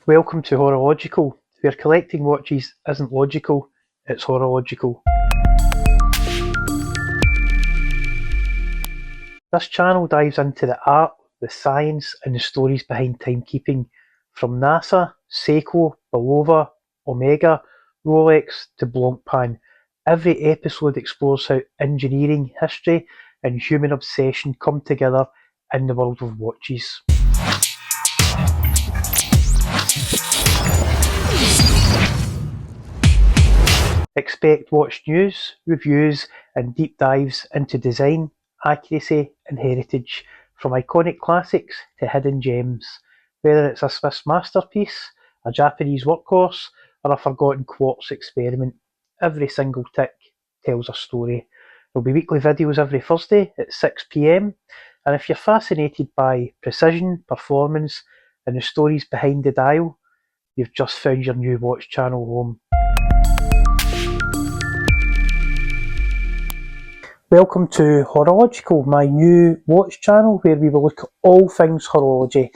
Welcome to Horological, where collecting watches isn't logical, it's horological. This channel dives into the art, the science and the stories behind timekeeping, from NASA, Seiko, Bulova, Omega, Rolex to Blancpain. Every episode explores how engineering, history and human obsession come together in the world of watches. Expect watch news, reviews and deep dives into design, accuracy and heritage, from iconic classics to hidden gems. Whether it's a Swiss masterpiece, a Japanese workhorse or a forgotten quartz experiment, every single tick tells a story. There'll be weekly videos every Thursday at 6 PM, and if you're fascinated by precision, performance and the stories behind the dial, you've just found your new watch channel home. Welcome to Horological, my new watch channel where we will look at all things horology.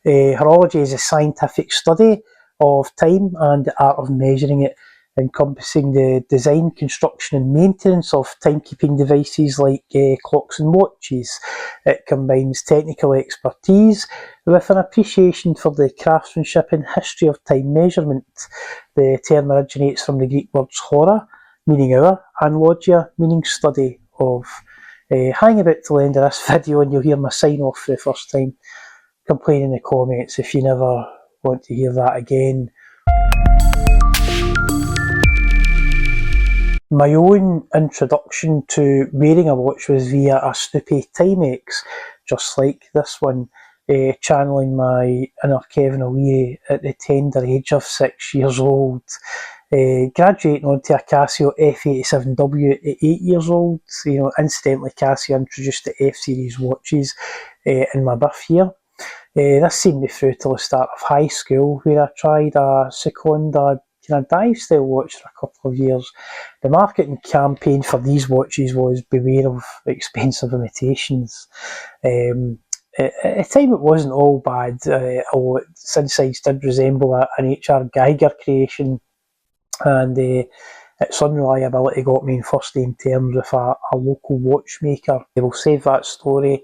Horology is a scientific study of time and the art of measuring it, encompassing the design, construction and maintenance of timekeeping devices like clocks and watches. It combines technical expertise with an appreciation for the craftsmanship and history of time measurement. The term originates from the Greek words hora, meaning hour, and logia, meaning study of. Hang about till the end of this video and you'll hear my sign off for the first time. Complain in the comments if you never want to hear that again. My own introduction to wearing a watch was via a Snoopy Timex, just like this one, channeling my inner Kevin O'Leary at the tender age of 6 years old. Graduating onto a Casio F87W at 8 years old. Incidentally, Casio introduced the F-series watches in my birth year. This seen me through till the start of high school, where I tried a Seconda dive style watch for a couple of years. The marketing campaign for these watches was beware of expensive imitations. At the time it wasn't all bad, although its insides did resemble an H.R. Geiger creation, and its unreliability got me in first name terms with a local watchmaker. We'll save that story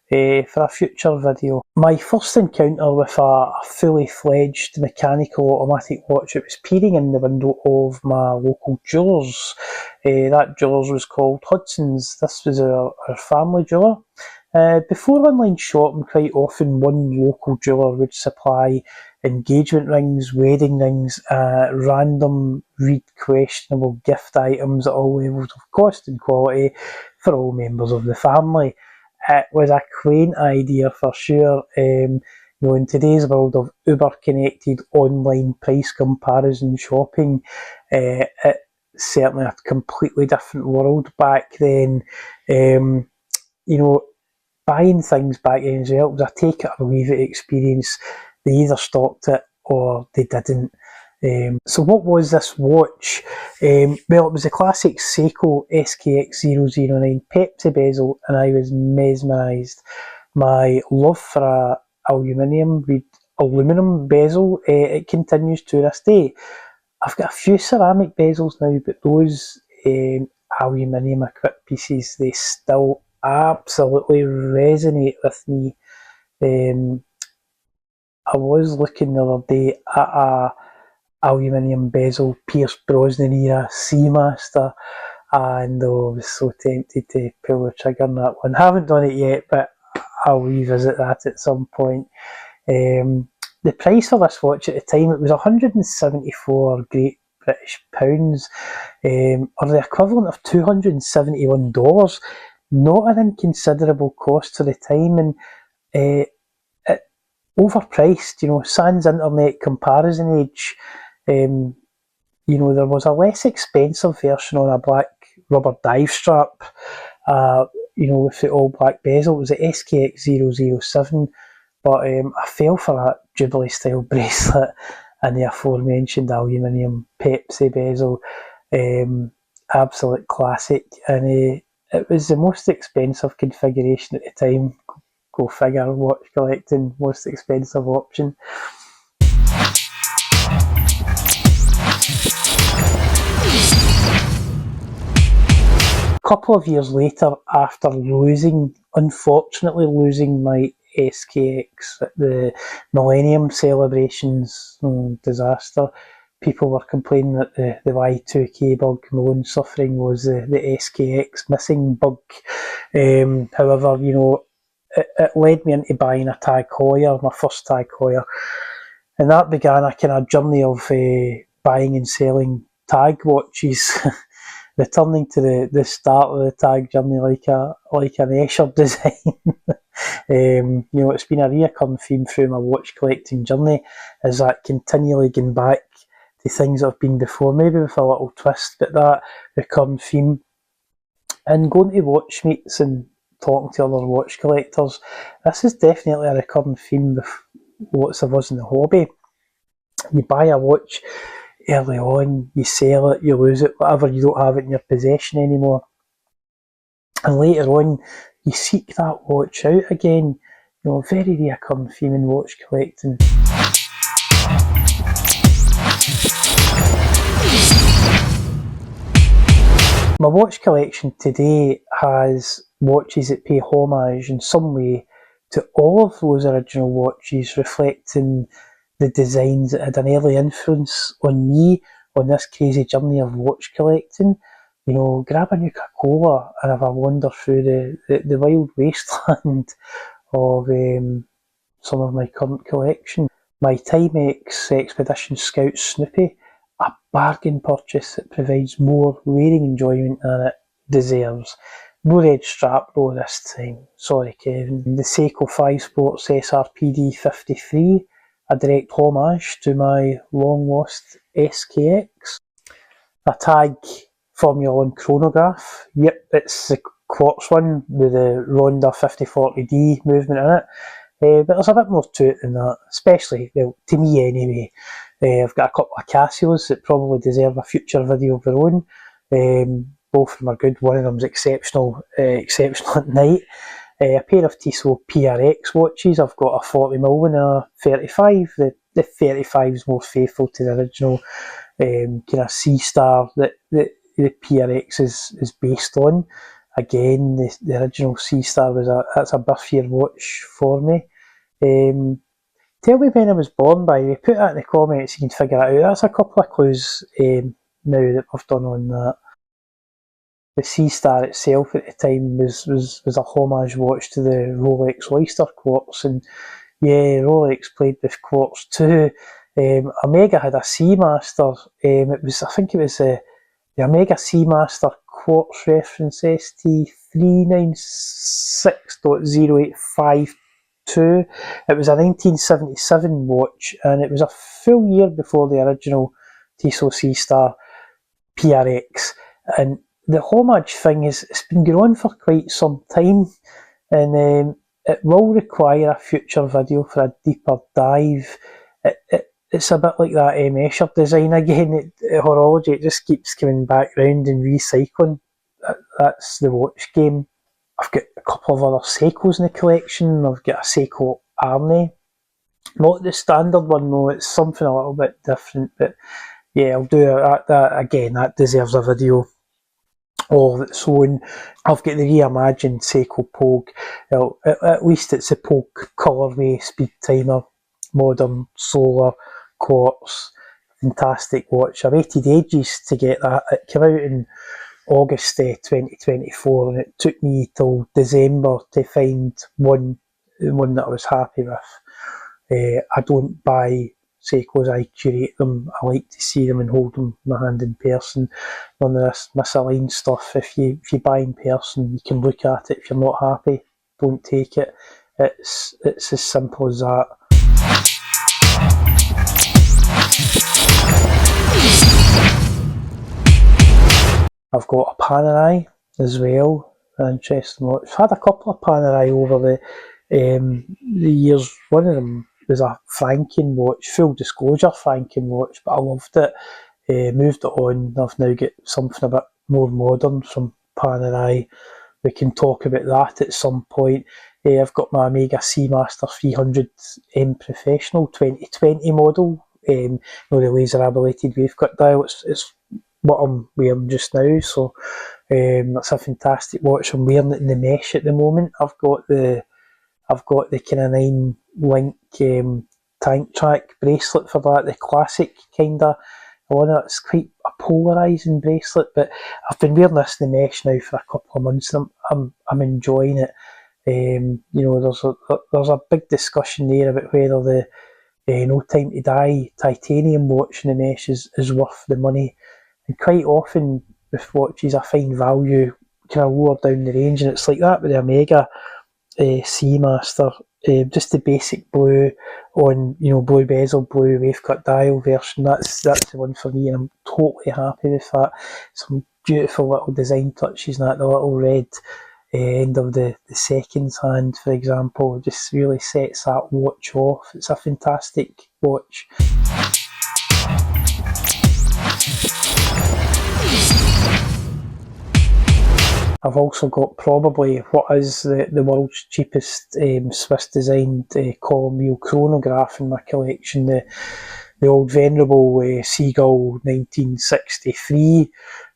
for a future video. My first encounter with a fully fledged mechanical automatic watch, it was peering in the window of my local jewellers. That jewellers was called Hudson's. This was our family jeweller. Before online shopping, quite often one local jeweller would supply engagement rings, wedding rings, random, questionable gift items at all levels of cost and quality for all members of the family. It was a quaint idea for sure. In today's world of uber-connected online price comparison shopping, it's certainly a completely different world back then. Buying things back then as well, it was a take it or leave it experience. They either stocked it or they didn't. So what was this watch? Well, it was a classic Seiko SKX 009 Pepsi bezel, and I was mesmerised. My love for a aluminium bezel, it continues to this day. I've got a few ceramic bezels now, but those aluminium equipped pieces, they still absolutely resonate with me. I was looking the other day at a aluminium bezel Pierce Brosnan era Seamaster, and I was so tempted to pull the trigger on that one. Haven't done it yet, but I'll revisit that at some point. The price for this watch at the time, it was 174 Great British pounds, or the equivalent of $271. Not an inconsiderable cost for the time, and it overpriced. Sans internet comparison age. There was a less expensive version on a black rubber dive strap, with the all black bezel. It was the SKX 007, but I fell for that Jubilee style bracelet and the aforementioned aluminium Pepsi bezel. Absolute classic, and it was the most expensive configuration at the time. Go figure, watch collecting, most expensive option. couple of years later, after unfortunately losing my SKX at the Millennium celebrations, disaster, people were complaining that the Y2K bug, my own suffering, was the SKX missing bug. However, it led me into buying a Tag Heuer, my first Tag Heuer, and that began a kind of journey of buying and selling tag watches. Returning to the start of the tag journey like an Escher design. It's been a recurring theme through my watch collecting journey, is that continually going back to things that have been before, maybe with a little twist, but that recurring theme. And going to watch meets and talking to other watch collectors, this is definitely a recurring theme with lots of us in the hobby. You buy a watch early on, you sell it, you lose it, whatever, you don't have it in your possession anymore. And later on, you seek that watch out again. Very recurring theme in watch collecting. My watch collection today has watches that pay homage in some way to all of those original watches, reflecting the designs that had an early influence on me on this crazy journey of watch collecting. Grab a Nuka-Cola and have a wander through the wild wasteland of some of my current collection. My Timex Expedition Scout Snoopy, a bargain purchase that provides more wearing enjoyment than it deserves. No red strap though this time, sorry Kevin. The Seiko 5 Sports SRPD 53, a direct homage to my long lost SKX. A Tag Formula 1 chronograph, yep, it's the quartz one with the Ronda 5040D movement in it. But there's a bit more to it than that, especially, well, to me anyway. I've got a couple of Casios that probably deserve a future video of their own. Both of them are good. One of them's exceptional at night. A pair of Tissot PRX watches. I've got a 40mm and a 35. The 35 is more faithful to the original kind of C-Star that the PRX is based on. Again, the original C-Star that's a birth year watch for me. Tell me when I was born, by the way. Put that in the comments, you can figure it out. That's a couple of clues now that we've done on that. The C-Star itself at the time was a homage watch to the Rolex Oyster Quartz, and yeah, Rolex played with quartz too. Omega had a Seamaster. I think it was the Omega Seamaster Quartz reference ST396.0852. It was a 1977 watch, and it was a full year before the original Tissot C-Star PRX. And the homage thing it's been going on for quite some time, and it will require a future video for a deeper dive. It's a bit like that Escher design again at Horology. It just keeps coming back round and recycling. That's the watch game. I've got a couple of other Seikos in the collection. I've got a Seiko Arne. Not the standard one though, it's something a little bit different, but yeah, I'll do that again. That deserves a video all of its own. I've got the reimagined Seiko Pogue. At least it's a Pogue colourway, speed timer, modern, solar, quartz, fantastic watch. I waited ages to get that. It came out in August 2024, and it took me till December to find one that I was happy with. I don't buy Seikos, I curate them. I like to see them and hold them in my hand in person. None of this misaligned stuff. If you buy in person, you can look at it. If you're not happy, don't take it. It's as simple as that. I've got a Panerai as well, an interesting watch. I've had a couple of Panerai over the years. One of them was a Franken watch, full disclosure Franken watch, but I loved it. Moved it on. I've now got something a bit more modern from Panerai. We can talk about that at some point. I've got my Omega Seamaster 300 M Professional 2020 model. The laser ablated wavecut dial. It's what I'm wearing just now, so It's a fantastic watch. I'm wearing it in the mesh at the moment. I've got the kind of 9 link tank track bracelet for that, the classic kind of one. It's quite a polarising bracelet, but I've been wearing this in the mesh now for a couple of months. And I'm enjoying it. There's a big discussion there about whether the No Time to Die titanium watch in the mesh is worth the money. And quite often with watches, I find value kind of lower down the range, and it's like that with the Omega Seamaster. Just the basic blue on, blue bezel, blue wave cut dial version. That's the one for me, and I'm totally happy with that. Some beautiful little design touches, and that the little red end of the seconds hand, for example, just really sets that watch off. It's a fantastic watch. I've also got probably what is the world's cheapest Swiss designed column wheel chronograph in my collection, the old venerable Seagull 1963.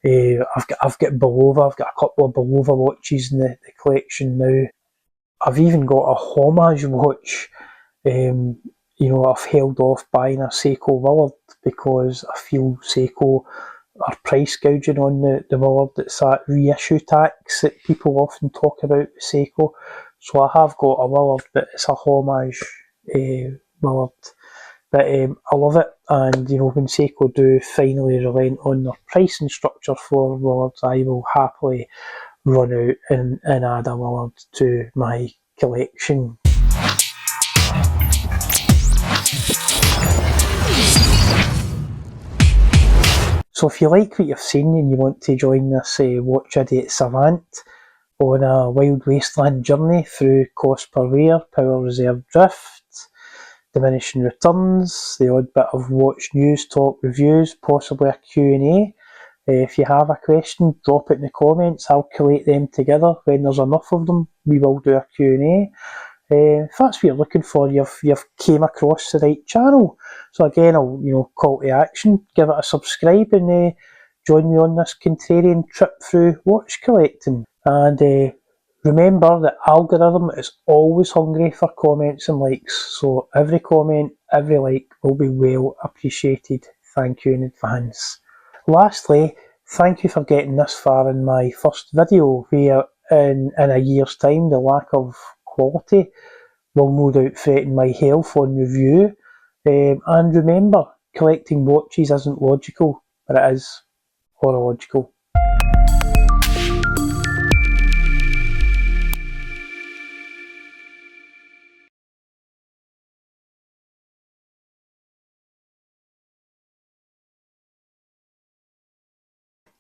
I've got Bulova. I've got a couple of Bulova watches in the collection now. I've even got a homage watch. I've held off buying a Seiko Willard because I feel Seiko are price gouging on the Willard. It's that reissue tax that people often talk about with Seiko. So I have got a Willard, but it's a homage Willard. But I love it, and when Seiko do finally relent on their pricing structure for Willards, I will happily run out and add a Willard to my collection. So if you like what you've seen and you want to join this watch idiot savant on a wild wasteland journey through cost per wear, power reserve drift, diminishing returns, the odd bit of watch news, talk, reviews, possibly a Q&A. If you have a question, drop it in the comments. I'll collate them together. When there's enough of them, we will do a Q&A. If that's what you're looking for, you've came across the right channel. So again, I'll call to action, give it a subscribe, and join me on this contrarian trip through watch collecting. And remember, the algorithm is always hungry for comments and likes, so every comment, every like will be well appreciated. Thank you in advance. Lastly, thank you for getting this far in my first video, where in a year's time the lack of quality will no doubt threaten my health on review. And remember, collecting watches isn't logical, but it is horological.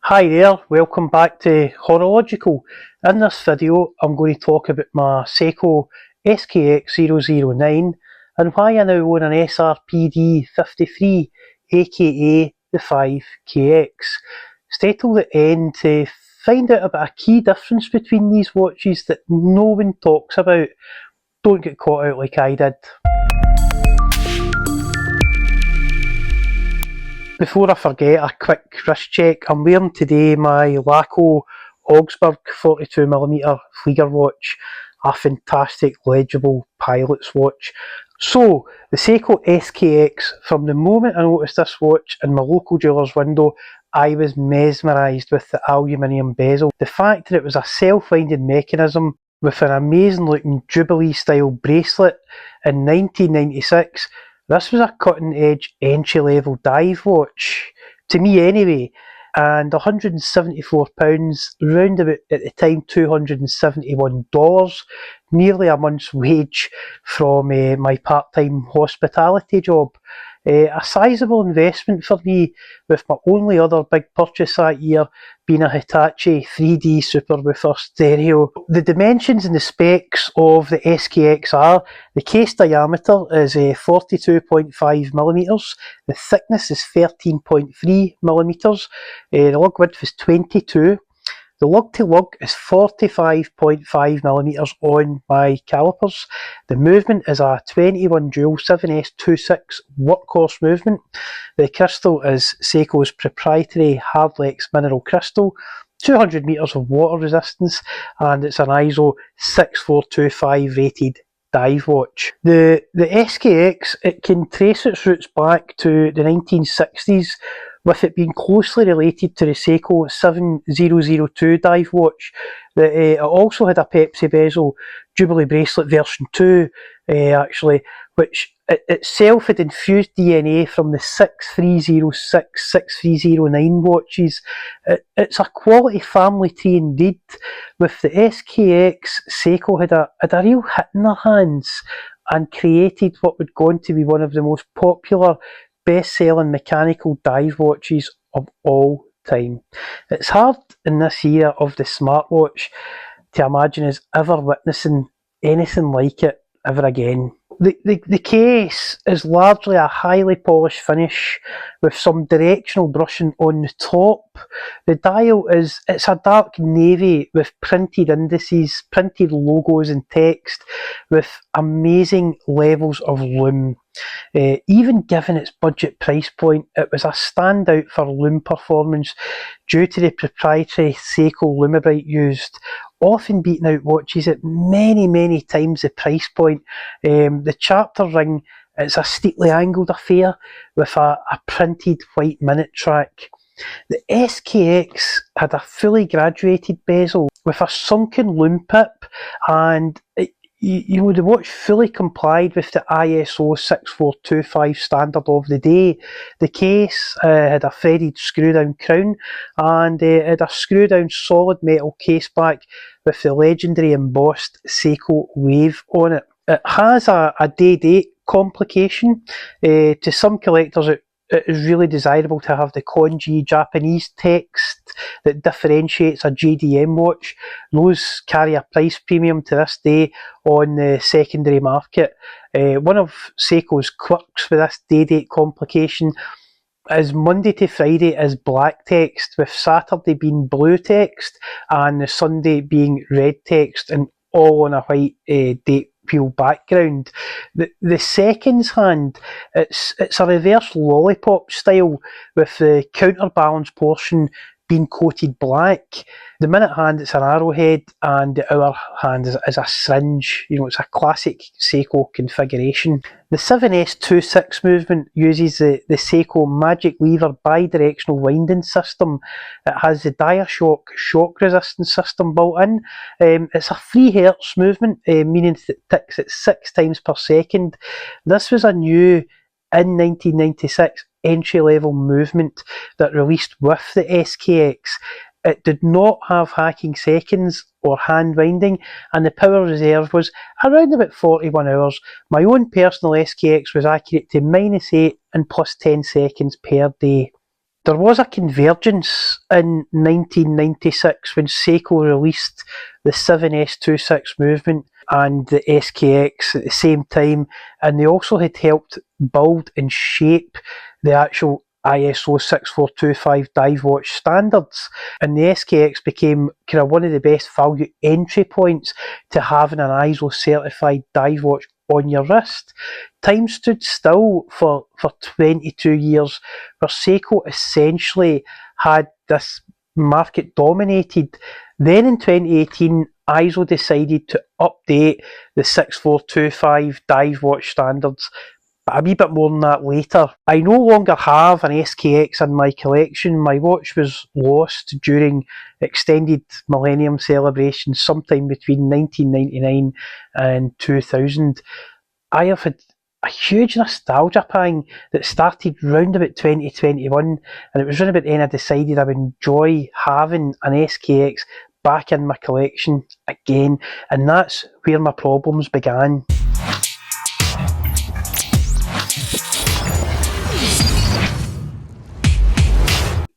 Hi there, welcome back to Horological. In this video I'm going to talk about my Seiko SKX 009 and why I now own an SRPD 53 aka the 5KX. Stay till the end to find out about a key difference between these watches that no one talks about. Don't get caught out like I did. Before I forget, a quick wrist check. I'm wearing today my Laco Augsburg 42mm Flieger watch, a fantastic legible pilot's watch. So, the Seiko SKX, from the moment I noticed this watch in my local jeweller's window, I was mesmerised with the aluminium bezel. The fact that it was a self-winding mechanism with an amazing looking Jubilee style bracelet in 1996, this was a cutting edge entry level dive watch, to me anyway, and £174, round about at the time $271, nearly a month's wage from my part-time hospitality job. A sizeable investment for me, with my only other big purchase that year being a Hitachi 3D Superwoofer stereo. The dimensions and the specs of the SKX are: the case diameter is 42.5mm, the thickness is 13.3mm, the lug width is 22. The lug to lug is 45.5mm on my calipers. The movement is a 21 Joule 7S26 workhorse movement. The crystal is Seiko's proprietary Hardlex mineral crystal. 200 metres of water resistance, and it's an ISO 6425 rated dive watch. The SKX, it can trace its roots back to the 1960s, with it being closely related to the Seiko 7002 dive watch. It also had a Pepsi bezel Jubilee bracelet version 2, actually, which itself had infused DNA from the 6306, 6309 watches. It's a quality family tree indeed. With the SKX, Seiko had a real hit in their hands and created what would go on to be one of the most popular best-selling mechanical dive watches of all time. It's hard in this era of the smartwatch to imagine us ever witnessing anything like it ever again. The case is largely a highly polished finish with some directional brushing on the top. The dial it's a dark navy with printed indices, printed logos and text with amazing levels of lume. Even given its budget price point, it was a standout for lume performance due to the proprietary Seiko Lumibrite used, often beating out watches at many times the price point. The chapter ring, it's a steeply angled affair with a printed white minute track. The SKX had a fully graduated bezel with a sunken lume pip, and the watch fully complied with the ISO 6425 standard of the day. The case had a threaded screw-down crown, and it had a screw-down solid metal case back with the legendary embossed Seiko wave on it. It has a day date complication. To some collectors, it is really desirable to have the kanji Japanese text that differentiates a JDM watch. Those carry a price premium to this day on the secondary market. One of Seiko's quirks with this day date complication is Monday to Friday is black text, with Saturday being blue text and the Sunday being red text, and all on a white date peel background. The seconds hand, it's a reverse lollipop style with the counterbalance portion being coated black. The minute hand, it's an arrowhead, and the hour hand is a syringe. It's a classic Seiko configuration. The 7S26 movement uses the Seiko Magic Lever bi-directional winding system. It has the DiaShock shock resistance system built in. It's a 3 Hz movement, meaning that it ticks at 6 times per second. This was a new, in 1996, entry-level movement that released with the SKX. It did not have hacking seconds or hand winding, and the power reserve was around about 41 hours. My own personal SKX was accurate to -8 and +10 seconds per day. There was a convergence in 1996 when Seiko released the 7S26 movement and the SKX at the same time, and they also had helped build and shape the actual ISO 6425 dive watch standards, and the SKX became kind of one of the best value entry points to having an ISO certified dive watch on your wrist. Time stood still for 22 years, where Seiko essentially had this market dominated. Then in 2018, ISO decided to update the 6425 dive watch standards, but a wee bit more than that later. I no longer have an SKX in my collection. My watch was lost during extended Millennium celebrations sometime between 1999 and 2000. I have had a huge nostalgia pang that started round about 2021, and it was round about then I decided I would enjoy having an SKX back in my collection again, and that's where my problems began.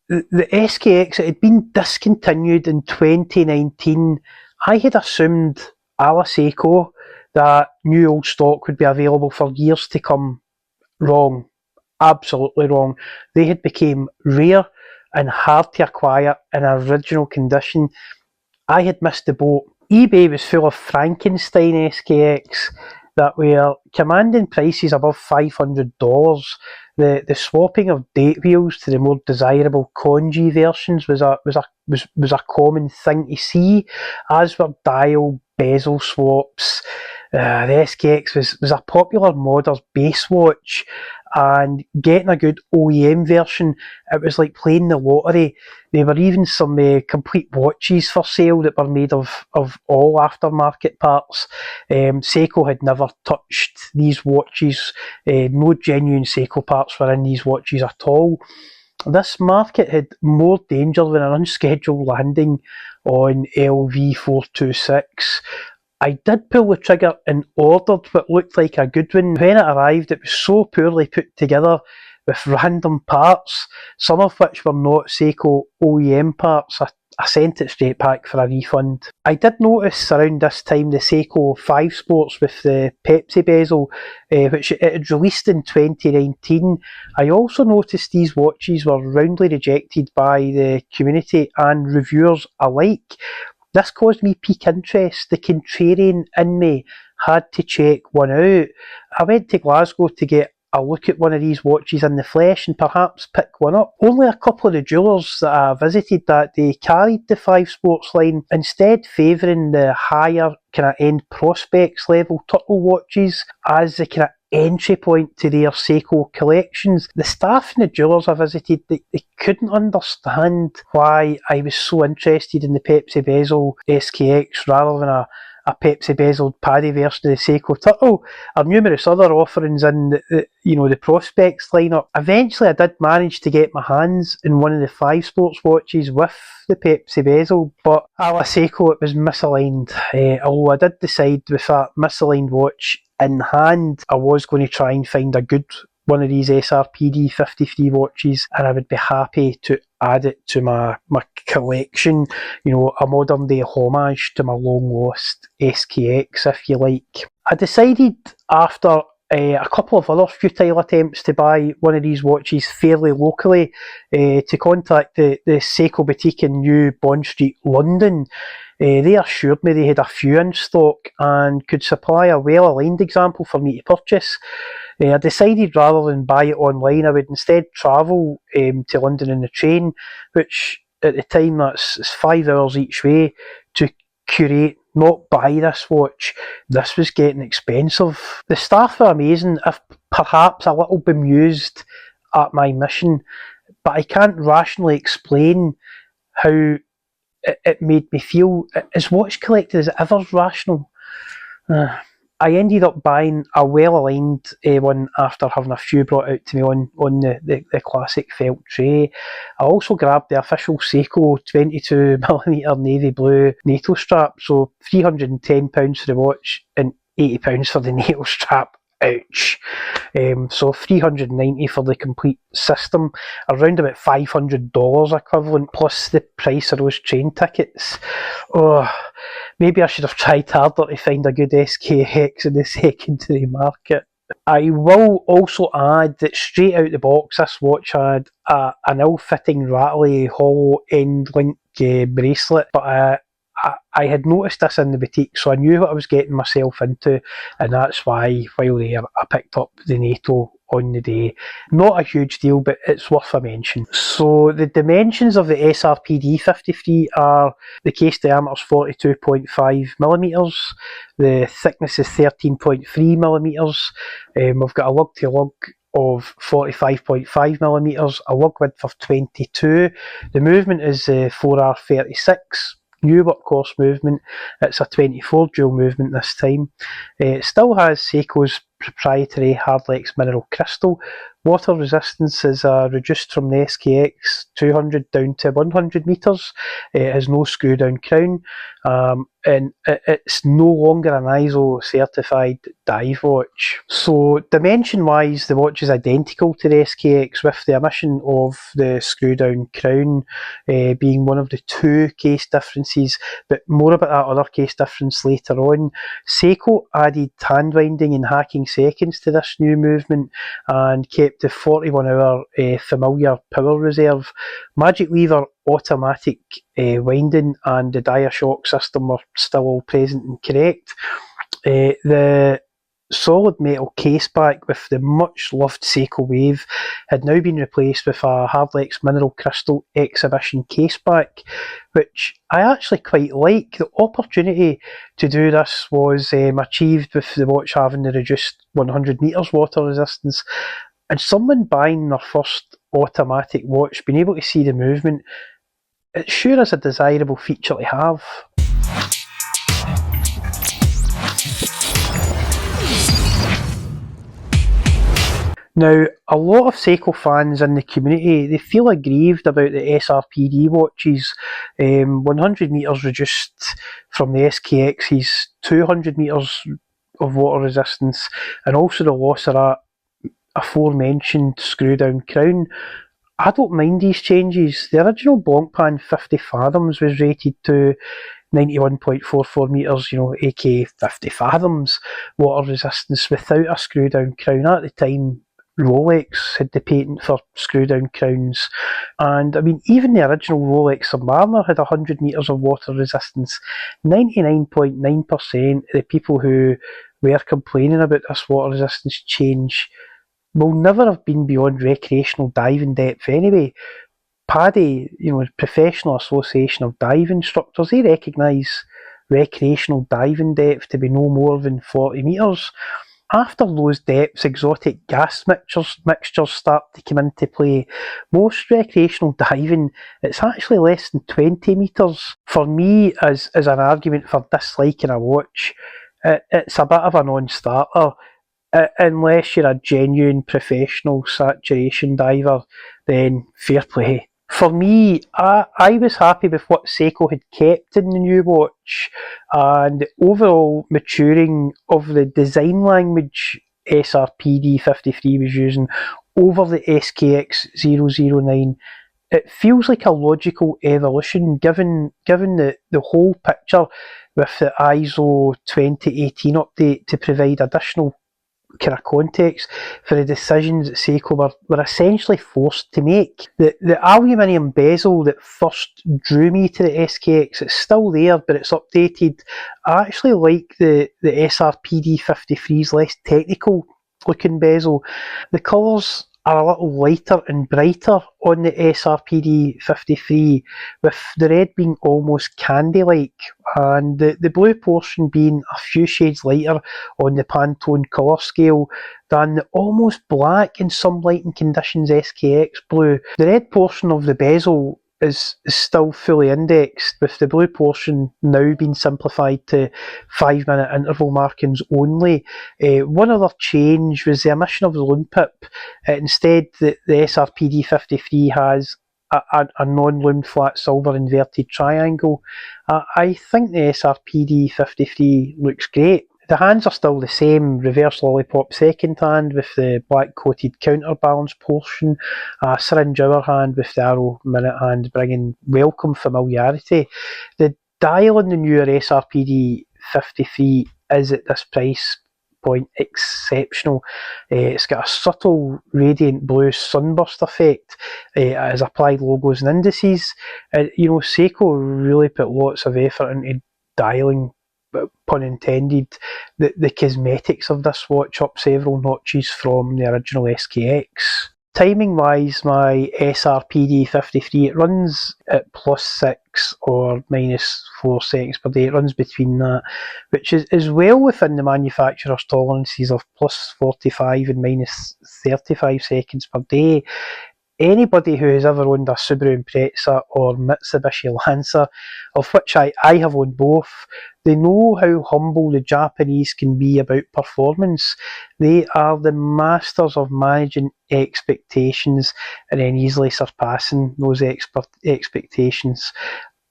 The SKX, it had been discontinued in 2019. I had assumed, a la Seiko, that new old stock would be available for years to come. Wrong. Absolutely wrong. They had become rare and hard to acquire in original condition. I had missed the boat. eBay was full of Frankenstein SKX, that were commanding prices above $500. The swapping of date wheels to the more desirable congee versions was a common thing to see, as were dial bezel swaps. The SKX was a popular modder's base watch, and getting a good OEM version, it was like playing the lottery. There were even some complete watches for sale that were made of all aftermarket parts. Seiko had never touched these watches. No genuine Seiko parts were in these watches at all. This market had more danger than an unscheduled landing on LV426. I did pull the trigger and ordered what looked like a good one. When it arrived, it was so poorly put together with random parts, some of which were not Seiko OEM parts. I sent it straight back for a refund. I did notice around this time the Seiko 5 Sports with the Pepsi bezel, which it had released in 2019. I also noticed these watches were roundly rejected by the community and reviewers alike. This caused me peak interest. The contrarian in me had to check one out. I went to Glasgow to get a look at one of these watches in the flesh and perhaps pick one up. Only a couple of the jewellers that I visited that day carried the 5 Sports line, instead favouring the higher kind of end prospects level turtle watches as the kind of entry point to their Seiko collections. The staff and the jewellers I visited, they couldn't understand why I was so interested in the Pepsi bezel SKX rather than a Pepsi bezeled paddy version of the Seiko Turtle, or numerous other offerings in the Prospects lineup. Eventually I did manage to get my hands in one of the 5 Sports watches with the Pepsi bezel, but a la Seiko it was misaligned. Although I did decide with that misaligned watch in hand, I was going to try and find a good one of these SRPD 53 watches, and I would be happy to add it to my collection, a modern day homage to my long lost SKX, if you like. I decided after a couple of other futile attempts to buy one of these watches fairly locally to contact the Seiko boutique in New Bond Street, London. They assured me they had a few in stock and could supply a well-aligned example for me to purchase. I decided rather than buy it online, I would instead travel to London in the train, which at the time it's 5 hours each way, to curate, not buy this watch. This was getting expensive. The staff were amazing, if perhaps a little bemused at my mission, but I can't rationally explain how it made me feel. As watch collectors, is it ever rational? I ended up buying a well-aligned one after having a few brought out to me on the classic felt tray. I also grabbed the official Seiko 22mm navy blue NATO strap, so £310 for the watch and £80 for the NATO strap. Ouch. So $390 for the complete system, around about $500 equivalent, plus the price of those train tickets. Oh, maybe I should have tried harder to find a good SKX in the secondary market. I will also add that straight out the box, this watch had an ill-fitting, rattly, hollow end link bracelet, but I had noticed this in the boutique, so I knew what I was getting myself into, and that's why, while there, I picked up the NATO on the day. Not a huge deal, but it's worth a mention. So the dimensions of the SRPD 53 are: the case diameter is 42.5mm, the thickness is 13.3mm, we've got a lug-to-lug of 45.5mm, a lug width of 22. The movement is 4R36. New workhorse movement. It's a 24 dual movement this time. It still has Seiko's proprietary Hardlex mineral crystal. Water resistance is reduced from the SKX 200 down to 100 metres. It has no screw down crown, and it's no longer an ISO certified dive watch. So dimension wise, the watch is identical to the SKX, with the omission of the screw down crown being one of the two case differences, but more about that other case difference later on. Seiko added hand winding and hacking seconds to this new movement and kept the 41-hour familiar power reserve. Magic lever, automatic winding and the DiaShock system were still all present and correct. The solid metal case back with the much loved Seiko Wave had now been replaced with a Hardlex Mineral Crystal Exhibition case back, which I actually quite like. The opportunity to do this was achieved with the watch having the reduced 100 metres water resistance, and someone buying their first automatic watch being able to see the movement, it sure is a desirable feature to have. Now, a lot of Seiko fans in the community, they feel aggrieved about the SRPD watches, 100 metres reduced from the SKX's 200 metres of water resistance, and also the loss of that aforementioned screw-down crown. I don't mind these changes. The original Blancpain 50 Fathoms was rated to 91.44 metres, aka 50 fathoms water resistance without a screw-down crown. At the time, Rolex had the patent for screw-down crowns, and I mean, even the original Rolex Submariner had 100 metres of water resistance. 99.9% of the people who were complaining about this water resistance change will never have been beyond recreational diving depth anyway. PADI, Professional Association of Dive Instructors, they recognise recreational diving depth to be no more than 40 metres. After those depths, exotic gas mixtures start to come into play. Most recreational diving, it's actually less than 20 metres. For me, as an argument for disliking a watch, it's a bit of a non-starter. Unless you're a genuine professional saturation diver, then fair play. For me, I was happy with what Seiko had kept in the new watch, and the overall maturing of the design language SRPD 53 was using over the SKX 009. It feels like a logical evolution given the whole picture with the ISO 2018 update to provide additional kind of context for the decisions that Seiko were essentially forced to make. The aluminium bezel that first drew me to the SKX, it's still there, but it's updated. I actually like the SRPD 53's less technical looking bezel. The colours are a little lighter and brighter on the SRPD 53, with the red being almost candy-like, and the blue portion being a few shades lighter on the Pantone colour scale than the almost black in some lighting conditions SKX blue. The red portion of the bezel is still fully indexed, with the blue portion now being simplified to 5-minute interval markings only. One other change was the omission of the loom pip. Instead, the SRPD 53 has a non-loomed flat silver inverted triangle. I think the SRPD 53 looks great. The hands are still the same, reverse lollipop second hand with the black coated counterbalance portion, a syringe hour hand with the arrow minute hand bringing welcome familiarity. The dial in the newer SRPD 53 is at this price point exceptional. It's got a subtle radiant blue sunburst effect. It has applied logos and indices. Seiko really put lots of effort into dialing, pun intended, the cosmetics of this watch up several notches from the original SKX. Timing wise, my SRPD 53, it runs at +6 or -4 seconds per day. It runs between that, which is well within the manufacturer's tolerances of +45 and -35 seconds per day. Anybody who has ever owned a Subaru Impreza or Mitsubishi Lancer, of which I have owned both, they know how humble the Japanese can be about performance. They are the masters of managing expectations and then easily surpassing those expectations.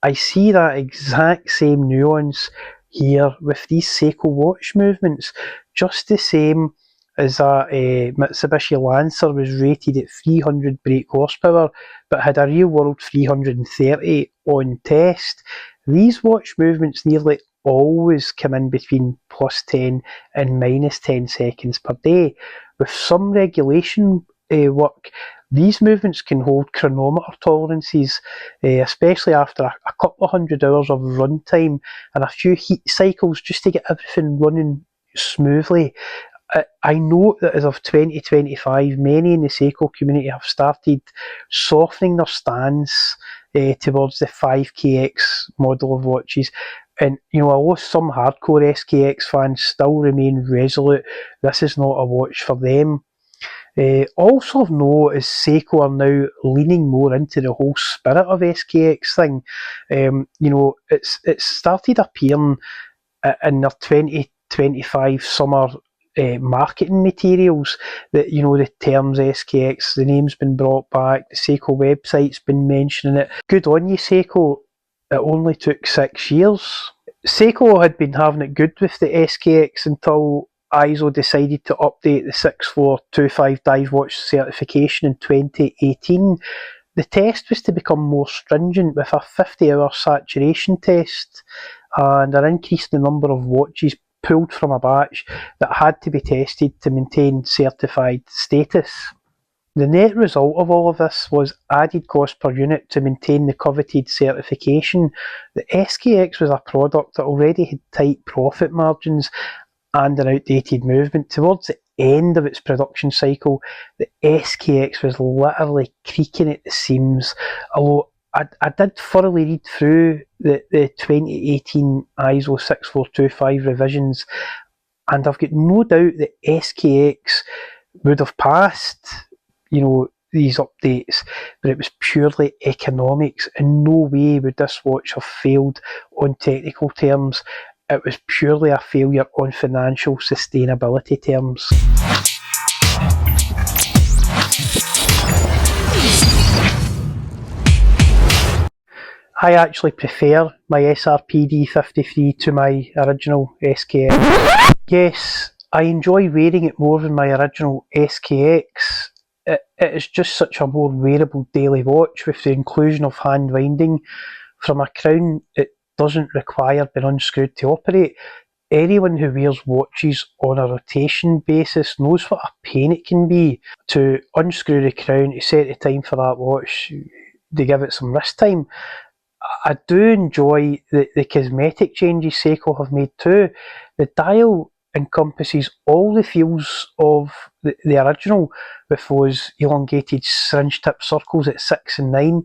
I see that exact same nuance here with these Seiko watch movements, just the same as that Mitsubishi Lancer was rated at 300 brake horsepower but had a real world 330 on test. These watch movements nearly always come in between +10 and -10 seconds per day. With some regulation work, these movements can hold chronometer tolerances, especially after a couple of hundred hours of runtime and a few heat cycles just to get everything running smoothly. I note that as of 2025, many in the Seiko community have started softening their stance towards the 5KX model of watches. And, although some hardcore SKX fans still remain resolute, this is not a watch for them. Also of note is Seiko are now leaning more into the whole spirit of SKX thing. It's started appearing in their 2025 summer marketing materials, that the terms SKX, the name's been brought back, the Seiko website's been mentioning it. Good on you, Seiko. It only took 6 years. Seiko had been having it good with the SKX until ISO decided to update the 6425 dive watch certification in 2018. The test was to become more stringent with a 50-hour saturation test and an increase in the number of watches pulled from a batch that had to be tested to maintain certified status. The net result of all of this was added cost per unit to maintain the coveted certification. The SKX was a product that already had tight profit margins and an outdated movement. Towards the end of its production cycle, the SKX was literally creaking at the seams, although I did thoroughly read through the 2018 ISO 6425 revisions, and I've got no doubt that SKX would have passed, these updates, but it was purely economics. In no way would this watch have failed on technical terms. It was purely a failure on financial sustainability terms. I actually prefer my SRPD 53 to my original SKX. Yes, I enjoy wearing it more than my original SKX. It is just such a more wearable daily watch with the inclusion of hand winding. From a crown, it doesn't require being unscrewed to operate. Anyone who wears watches on a rotation basis knows what a pain it can be to unscrew the crown, to set the time for that watch, to give it some wrist time. I do enjoy the cosmetic changes Seiko have made too. The dial encompasses all the feels of the original, with those elongated syringe tip circles at 6 and 9,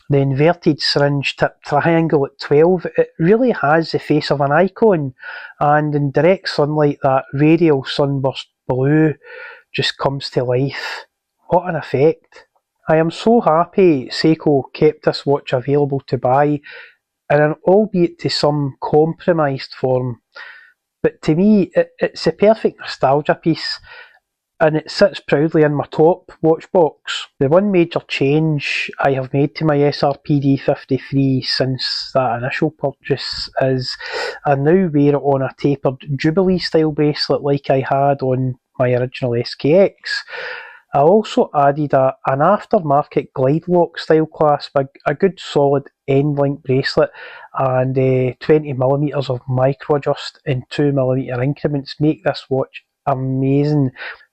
the inverted syringe tip triangle at 12. It really has the face of an icon, and in direct sunlight that radial sunburst blue just comes to life. What an effect. I am so happy Seiko kept this watch available to buy in an albeit to some compromised form. But to me, it's a perfect nostalgia piece, and it sits proudly in my top watch box. The one major change I have made to my SRPD 53 since that initial purchase is I now wear it on a tapered Jubilee style bracelet like I had on my original SKX. I also added an aftermarket glide lock style clasp, a good solid end link bracelet, and 20mm of micro adjust in 2mm increments make this watch amazing.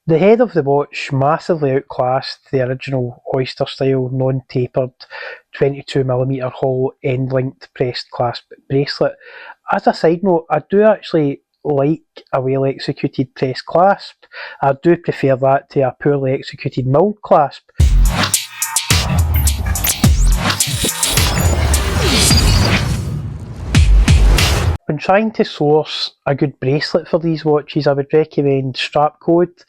The head of the watch massively outclassed the original oyster style non-tapered 22mm hollow end linked pressed clasp bracelet. As a side note, I do actually like a well executed pressed clasp. I do prefer that to a poorly executed milled clasp. When trying to source a good bracelet for these watches, I would recommend Strapcode,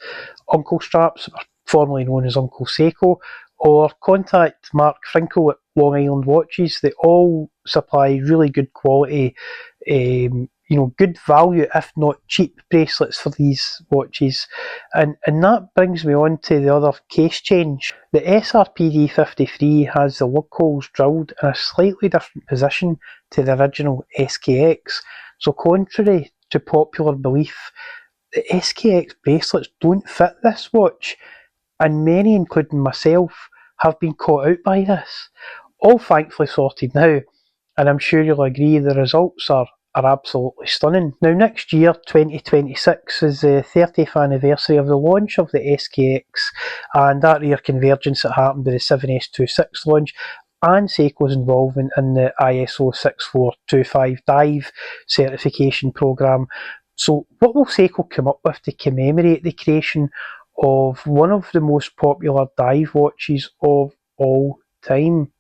Uncle Straps, formerly known as Uncle Seiko, or contact Mark Frinkle at Long Island Watches. They all supply really good quality, good value, if not cheap, bracelets for these watches. And that brings me on to the other case change. The SRPD 53 has the lug holes drilled in a slightly different position to the original SKX. So contrary to popular belief, the SKX bracelets don't fit this watch, and many, including myself, have been caught out by this. All thankfully sorted now, and I'm sure you'll agree the results are absolutely stunning. Now next year, 2026, is the 30th anniversary of the launch of the SKX, and that rare convergence that happened with the 7S26 launch and Seiko's involvement in the ISO 6425 dive certification programme. So what will Seiko come up with to commemorate the creation of one of the most popular dive watches of all time?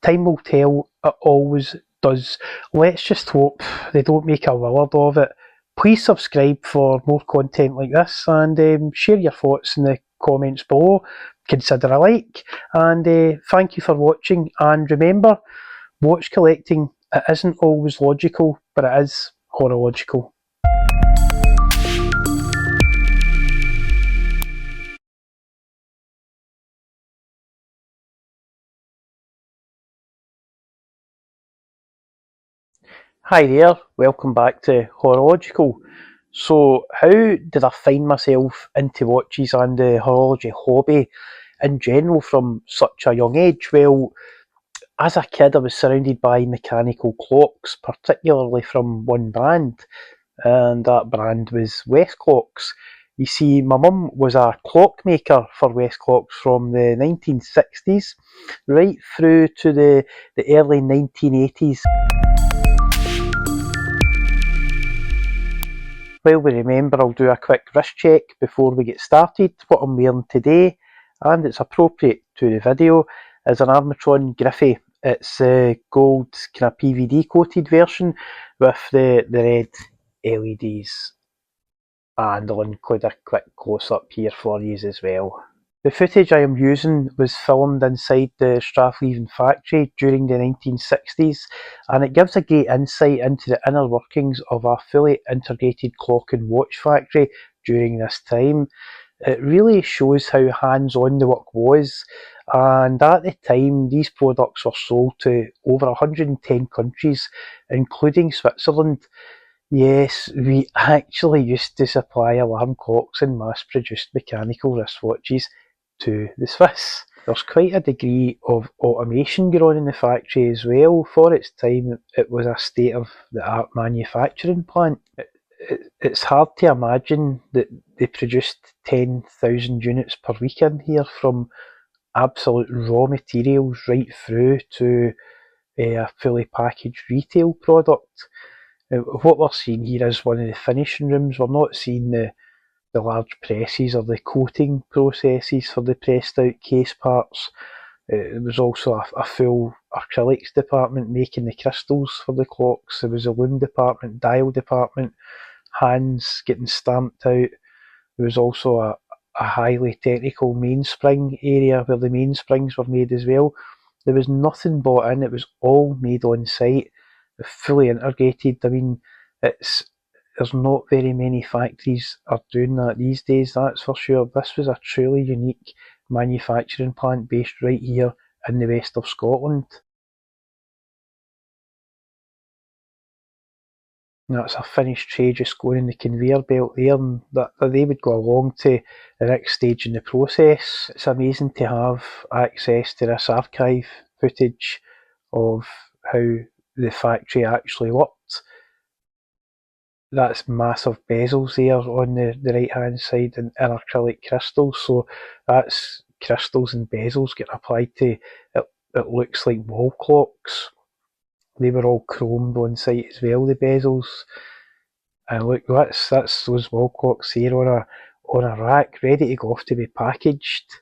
Time will tell, it always does. Let's just hope they don't make a willard of it. Please subscribe for more content like this, and share your thoughts in the comments below. Consider a like, and thank you for watching. And remember, watch collecting, it isn't always logical, but it is horological. Hi there, welcome back to Horological. So, how did I find myself into watches and the horology hobby in general from such a young age? Well, as a kid, I was surrounded by mechanical clocks, particularly from one brand, and that brand was Westclox. You see, my mum was a clockmaker for Westclox from the 1960s right through to the early 1980s. While we remember, I'll do a quick wrist check before we get started. What I'm wearing today, and it's appropriate to the video, is an Armatron Griffey. It's a gold kind of PVD coated version with the red LEDs. And I'll include a quick close up here for you as well. The footage I am using was filmed inside the Strathleven factory during the 1960s, and it gives a great insight into the inner workings of a fully integrated clock and watch factory during this time. It really shows how hands-on the work was, and at the time these products were sold to over 110 countries, including Switzerland. Yes, we actually used to supply alarm clocks and mass-produced mechanical wristwatches to the Swiss. There's quite a degree of automation going on in the factory as well. For its time, it was a state-of-the-art manufacturing plant. It's hard to imagine that they produced 10,000 units per week in here, from absolute raw materials right through to a fully packaged retail product. What we're seeing here is one of the finishing rooms. We're not seeing the large presses or the coating processes for the pressed out case parts. There was also a full acrylics department making the crystals for the clocks. There was a loom department, dial department, hands getting stamped out. There was also a highly technical mainspring area where the mainsprings were made as well. There was nothing bought in, it was all made on site, fully integrated. I mean, it's there's not very many factories are doing that these days, that's for sure. This was a truly unique manufacturing plant based right here in the west of Scotland. That's a finished tray just going in the conveyor belt there, and that they would go along to the next stage in the process. It's amazing to have access to this archive footage of how the factory actually worked. That's massive bezels there on the right hand side in acrylic crystals, so that's crystals and bezels getting applied to it looks like wall clocks. They were all chromed on site as well, the bezels. And look, that's those wall clocks here on a rack, ready to go off to be packaged.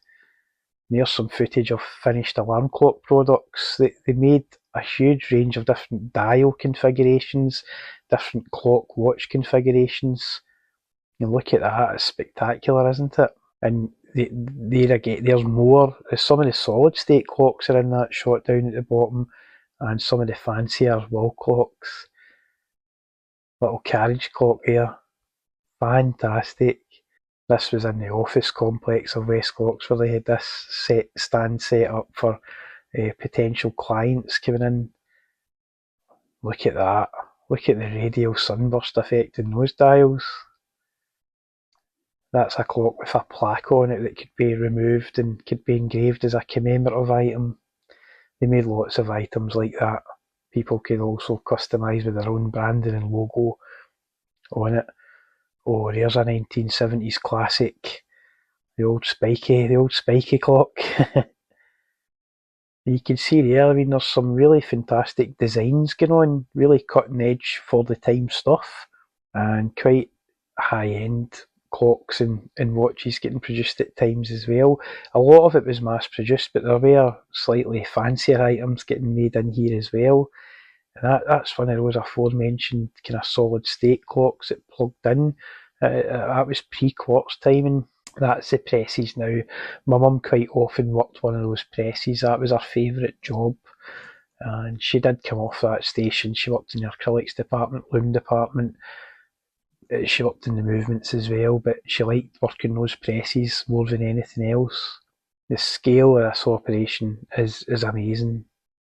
There's some footage of finished alarm clock products. They made a huge range of different dial configurations, different clock watch configurations. You look at that, it's spectacular, isn't it? And there again, there's more. Some of the solid state clocks are in that shot down at the bottom, and some of the fancier wall clocks. Little carriage clock there. Fantastic. This was in the office complex of Westclox where they had this stand set up for potential clients coming in. Look at that. Look at the radial sunburst effect in those dials. That's a clock with a plaque on it that could be removed and could be engraved as a commemorative item. They made lots of items like that. People could also customise with their own branding and logo on it. Oh, there's a 1970s classic. The old spiky clock. You can see there, I mean, there's some really fantastic designs going on, really cutting edge for the time stuff, and quite high-end clocks and watches getting produced at times as well. A lot of it was mass-produced, but there were slightly fancier items getting made in here as well. And that's one of those aforementioned kind of solid-state clocks that plugged in. That was pre-quartz timing. That's the presses now. My mum quite often worked one of those presses. That was her favourite job. And she did come off that station. She worked in the acrylics department, loom department. She worked in the movements as well, but she liked working those presses more than anything else. The scale of this operation is amazing.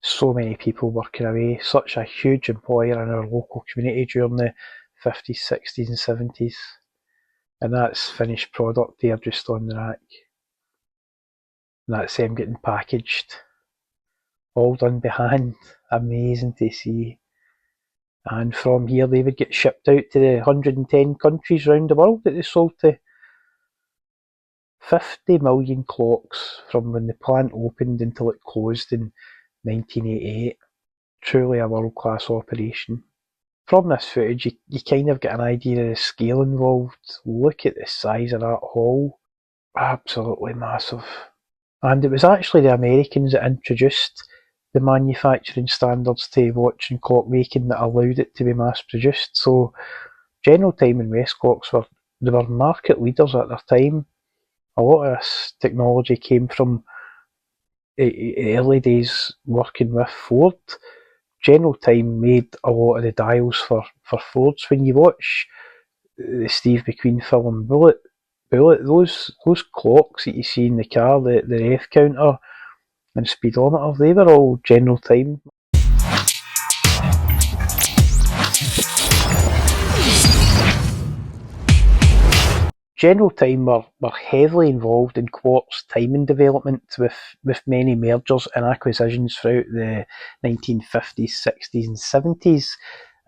So many people working away, such a huge employer in our local community during the 50s, 60s and 70s. And that's finished product there just on the rack. And that's them getting packaged. All done by hand. Amazing to see. And from here they would get shipped out to the 110 countries around the world that they sold to. 50 million clocks from when the plant opened until it closed in 1988. Truly a world-class operation. From this footage you kind of get an idea of the scale involved. Look at the size of that hall. Absolutely massive. And it was actually the Americans that introduced the manufacturing standards to watch and clock making that allowed it to be mass produced. So General Time and Westclox were market leaders at their time. A lot of this technology came from early days working with Ford. General Time made a lot of the dials for Fords. When you watch the Steve McQueen film Bullet, those clocks that you see in the car, the ref counter and speedometer, they were all General Time. General Time were heavily involved in quartz timing development with many mergers and acquisitions throughout the 1950s, 60s and 70s.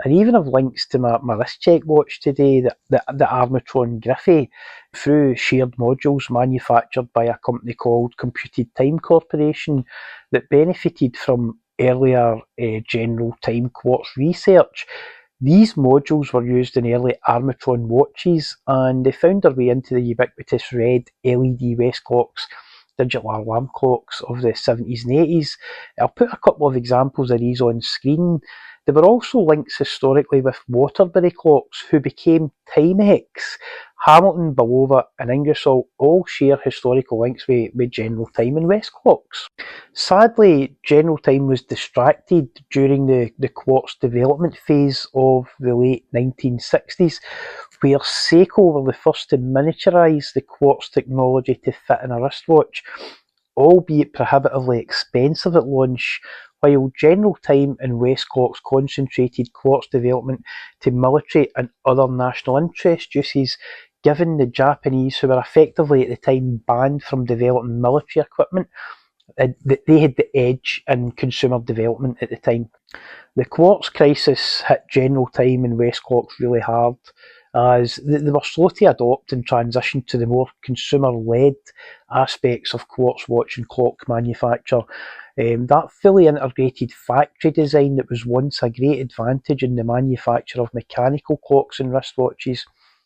And even have links to my wrist check watch today, the Armatron Griffey, through shared modules manufactured by a company called Computed Time Corporation that benefited from earlier General Time quartz research. These modules were used in early Armatron watches, and they found their way into the ubiquitous red LED Westclox digital alarm clocks of the 70s and 80s. I'll put a couple of examples of these on screen. There were also links historically with Waterbury clocks, who became Timex. Hamilton, Bulova and Ingersoll all share historical links with General Time and Westclox. Sadly, General Time was distracted during the quartz development phase of the late 1960s, where Seiko were the first to miniaturise the quartz technology to fit in a wristwatch, albeit prohibitively expensive at launch, while General Time and Westclox concentrated quartz development to military and other national interest uses, given the Japanese, who were effectively at the time banned from developing military equipment, they had the edge in consumer development at the time. The quartz crisis hit General Time and Westclox really hard, as they were slow to adopt and transition to the more consumer-led aspects of quartz watch and clock manufacture. That fully integrated factory design that was once a great advantage in the manufacture of mechanical clocks and wristwatches,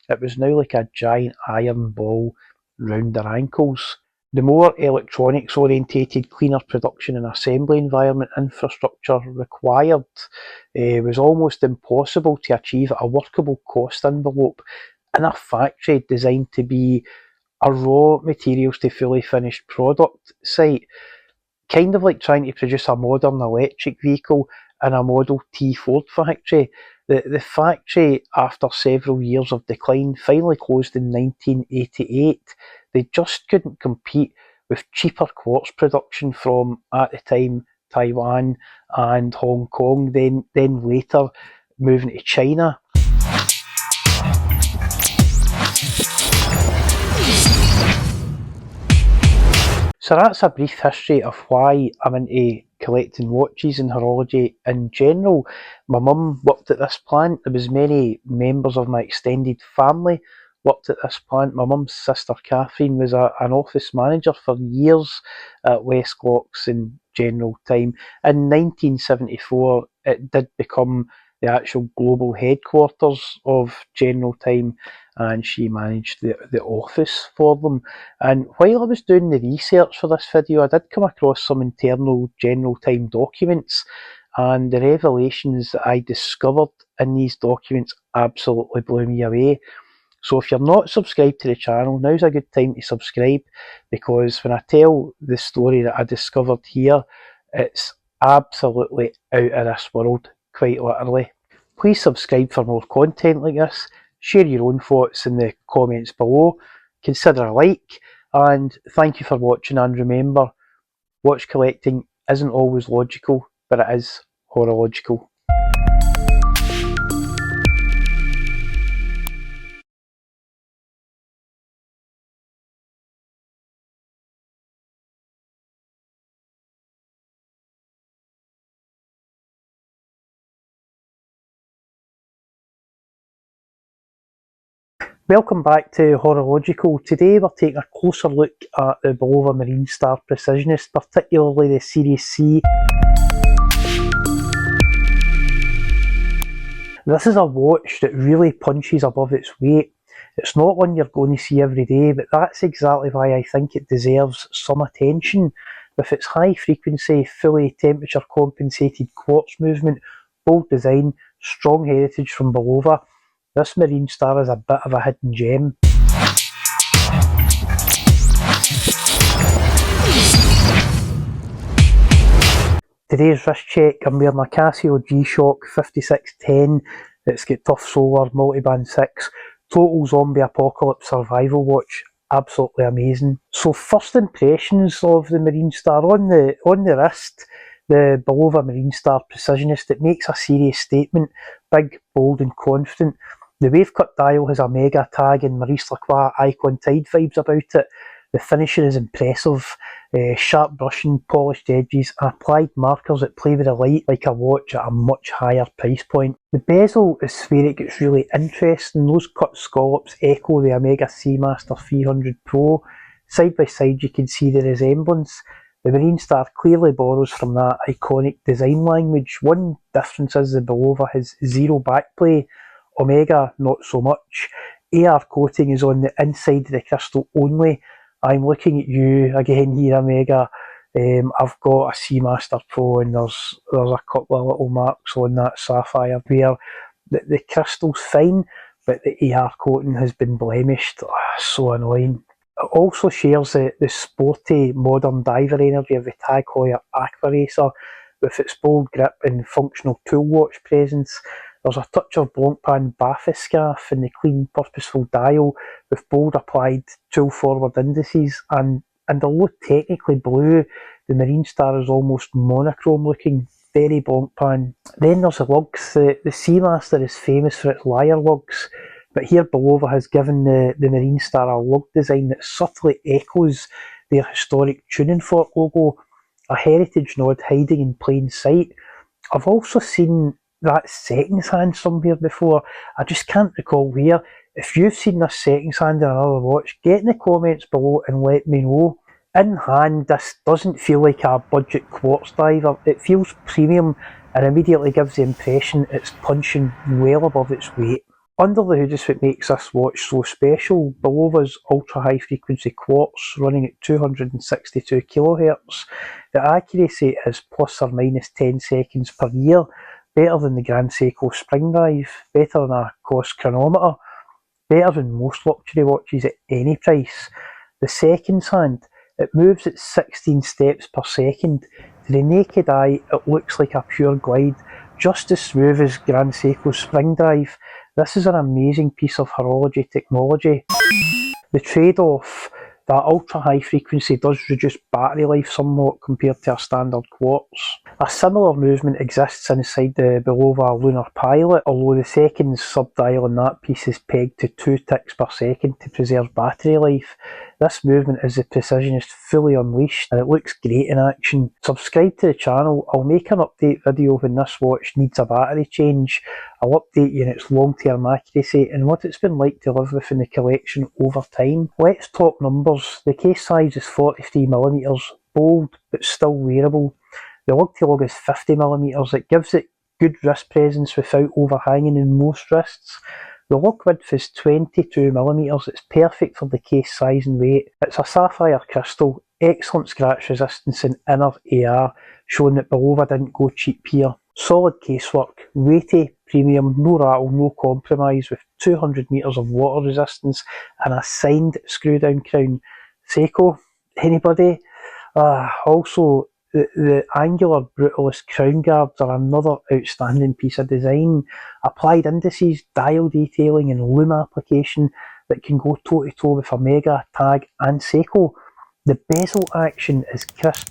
it was now like a giant iron ball round their ankles. The more electronics-orientated, cleaner production and assembly environment infrastructure required was almost impossible to achieve a workable cost envelope in a factory designed to be a raw materials to fully finished product site. Kind of like trying to produce a modern electric vehicle in a Model T Ford factory. The factory, after several years of decline, finally closed in 1988. They just couldn't compete with cheaper quartz production from, at the time, Taiwan and Hong Kong, then later moving to China. So that's a brief history of why I'm into collecting watches and horology in general. My mum worked at this plant. There was many members of my extended family worked at this plant. My mum's sister Catherine was an office manager for years at Westclox and General Time. In 1974 it did become the actual global headquarters of General Time, and she managed the office for them. And while I was doing the research for this video, I did come across some internal General Time documents, and the revelations that I discovered in these documents absolutely blew me away. So if you're not subscribed to the channel, now's a good time to subscribe, because when I tell the story that I discovered here, it's absolutely out of this world, quite literally. Please subscribe for more content like this, share your own thoughts in the comments below, consider a like, and thank you for watching, and remember, watch collecting isn't always logical, but it is horological. Welcome back to Horological. Today we're taking a closer look at the Bulova Marine Star Precisionist, particularly the Series C. This is a watch that really punches above its weight. It's not one you're going to see every day, but that's exactly why I think it deserves some attention. With its high frequency, fully temperature compensated quartz movement, bold design, strong heritage from Bulova, this Marine Star is a bit of a hidden gem. Today's wrist check, I'm wearing a Casio G-Shock 5610. It's got tough solar, multiband 6, total zombie apocalypse survival watch. Absolutely amazing. So first impressions of the Marine Star on the wrist, the Bulova Marine Star Precisionist, it makes a serious statement, big, bold and confident. The wave cut dial has a mega tag and Maurice Lacroix Icon Tide vibes about it. The finishing is impressive, sharp brushing, polished edges, and applied markers that play with the light like a watch at a much higher price point. The bezel is where it gets really interesting. Those cut scallops echo the Omega Seamaster 300 Pro. Side by side you can see the resemblance. The Marine Star clearly borrows from that iconic design language. One difference is the Bulova has zero backplay. Omega not so much. AR coating is on the inside of the crystal only. I'm looking at you again here, Omega. I've got a Seamaster Pro and there's a couple of little marks on that sapphire where the crystal's fine, but the AR coating has been blemished. Oh, so annoying. It also shares the sporty modern diver energy of the Tag Heuer Aqua Racer with its bold grip and functional tool watch presence. There's a touch of Blancpain bathyscaphe in the clean, purposeful dial with bold applied tool forward indices, and although technically blue, the Marine Star is almost monochrome looking, very Blancpain. Then there's the lugs. The Seamaster is famous for its lyre lugs, but here Bulova has given the Marine Star a lug design that subtly echoes their historic tuning fork logo, a heritage nod hiding in plain sight. I've also seen that settings hand somewhere before. I just can't recall where. If you've seen this settings hand in another watch, get in the comments below and let me know. In hand, this doesn't feel like a budget quartz diver. It feels premium and immediately gives the impression it's punching well above its weight. Under the hood is what makes this watch so special. Bulova's ultra high frequency quartz running at 262 kHz. The accuracy is plus or minus 10 seconds per year. Better than the Grand Seiko spring drive, better than a COS chronometer, better than most luxury watches at any price. The seconds hand, it moves at 16 steps per second. To the naked eye, it looks like a pure glide, just as smooth as Grand Seiko's spring drive. This is an amazing piece of horology technology. The trade-off, that ultra high frequency does reduce battery life somewhat compared to a standard quartz. A similar movement exists inside the Bulova Lunar Pilot, although the seconds sub-dial on that piece is pegged to 2 ticks per second to preserve battery life. This movement is the Precisionist fully unleashed and it looks great in action. Subscribe to the channel. I'll make an update video when this watch needs a battery change. I'll update you on its long-term accuracy and what it's been like to live within the collection over time. Let's talk numbers. The case size is 43mm, bold but still wearable. The lug to lug is 50mm. It gives it good wrist presence without overhanging in most wrists. The lock width is 22mm, it's perfect for the case size and weight. It's a sapphire crystal, excellent scratch resistance and inner AR, showing that Bulova didn't go cheap here. Solid casework, weighty, premium, no rattle, no compromise, with 200 metres of water resistance and a signed screw down crown. Seiko, anybody? Also, the angular brutalist crown guards are another outstanding piece of design. Applied indices, dial detailing and lume application that can go toe to toe with Omega, Tag and Seiko. The bezel action is crisp,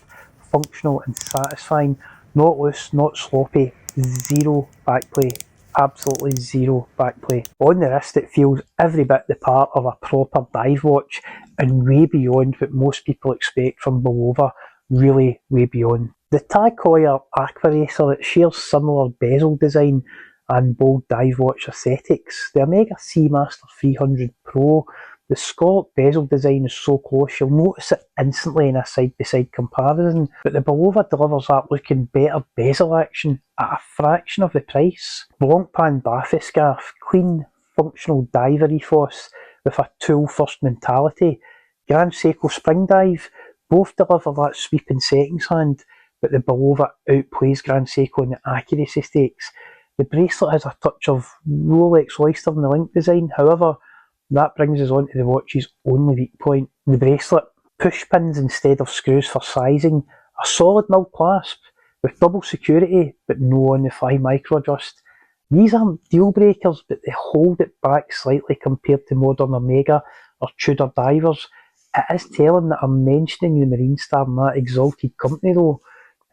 functional and satisfying, not loose, not sloppy, zero backplay. Absolutely zero backplay. On the wrist it feels every bit the part of a proper dive watch and way beyond what most people expect from Bulova, really way beyond. The Tag Heuer Aqua Racer, it shares similar bezel design and bold dive watch aesthetics. The Omega Seamaster 300 Pro, the scalloped bezel design is so close you'll notice it instantly in a side-by-side comparison, but the Bulova delivers that looking better bezel action at a fraction of the price. Blancpain Baffy scarf, clean, functional diver ethos with a tool-first mentality. Grand Seiko Spring Dive, both deliver that sweeping settings hand, but the Bulova outplays Grand Seiko in the accuracy stakes. The bracelet has a touch of Rolex Oyster in the link design, however, that brings us on to the watch's only weak point. The bracelet, push pins instead of screws for sizing, a solid mill clasp with double security but no on the fly micro adjust. These aren't deal breakers, but they hold it back slightly compared to modern Omega or Tudor divers. It is telling that I'm mentioning the Marine Star in that exalted company though,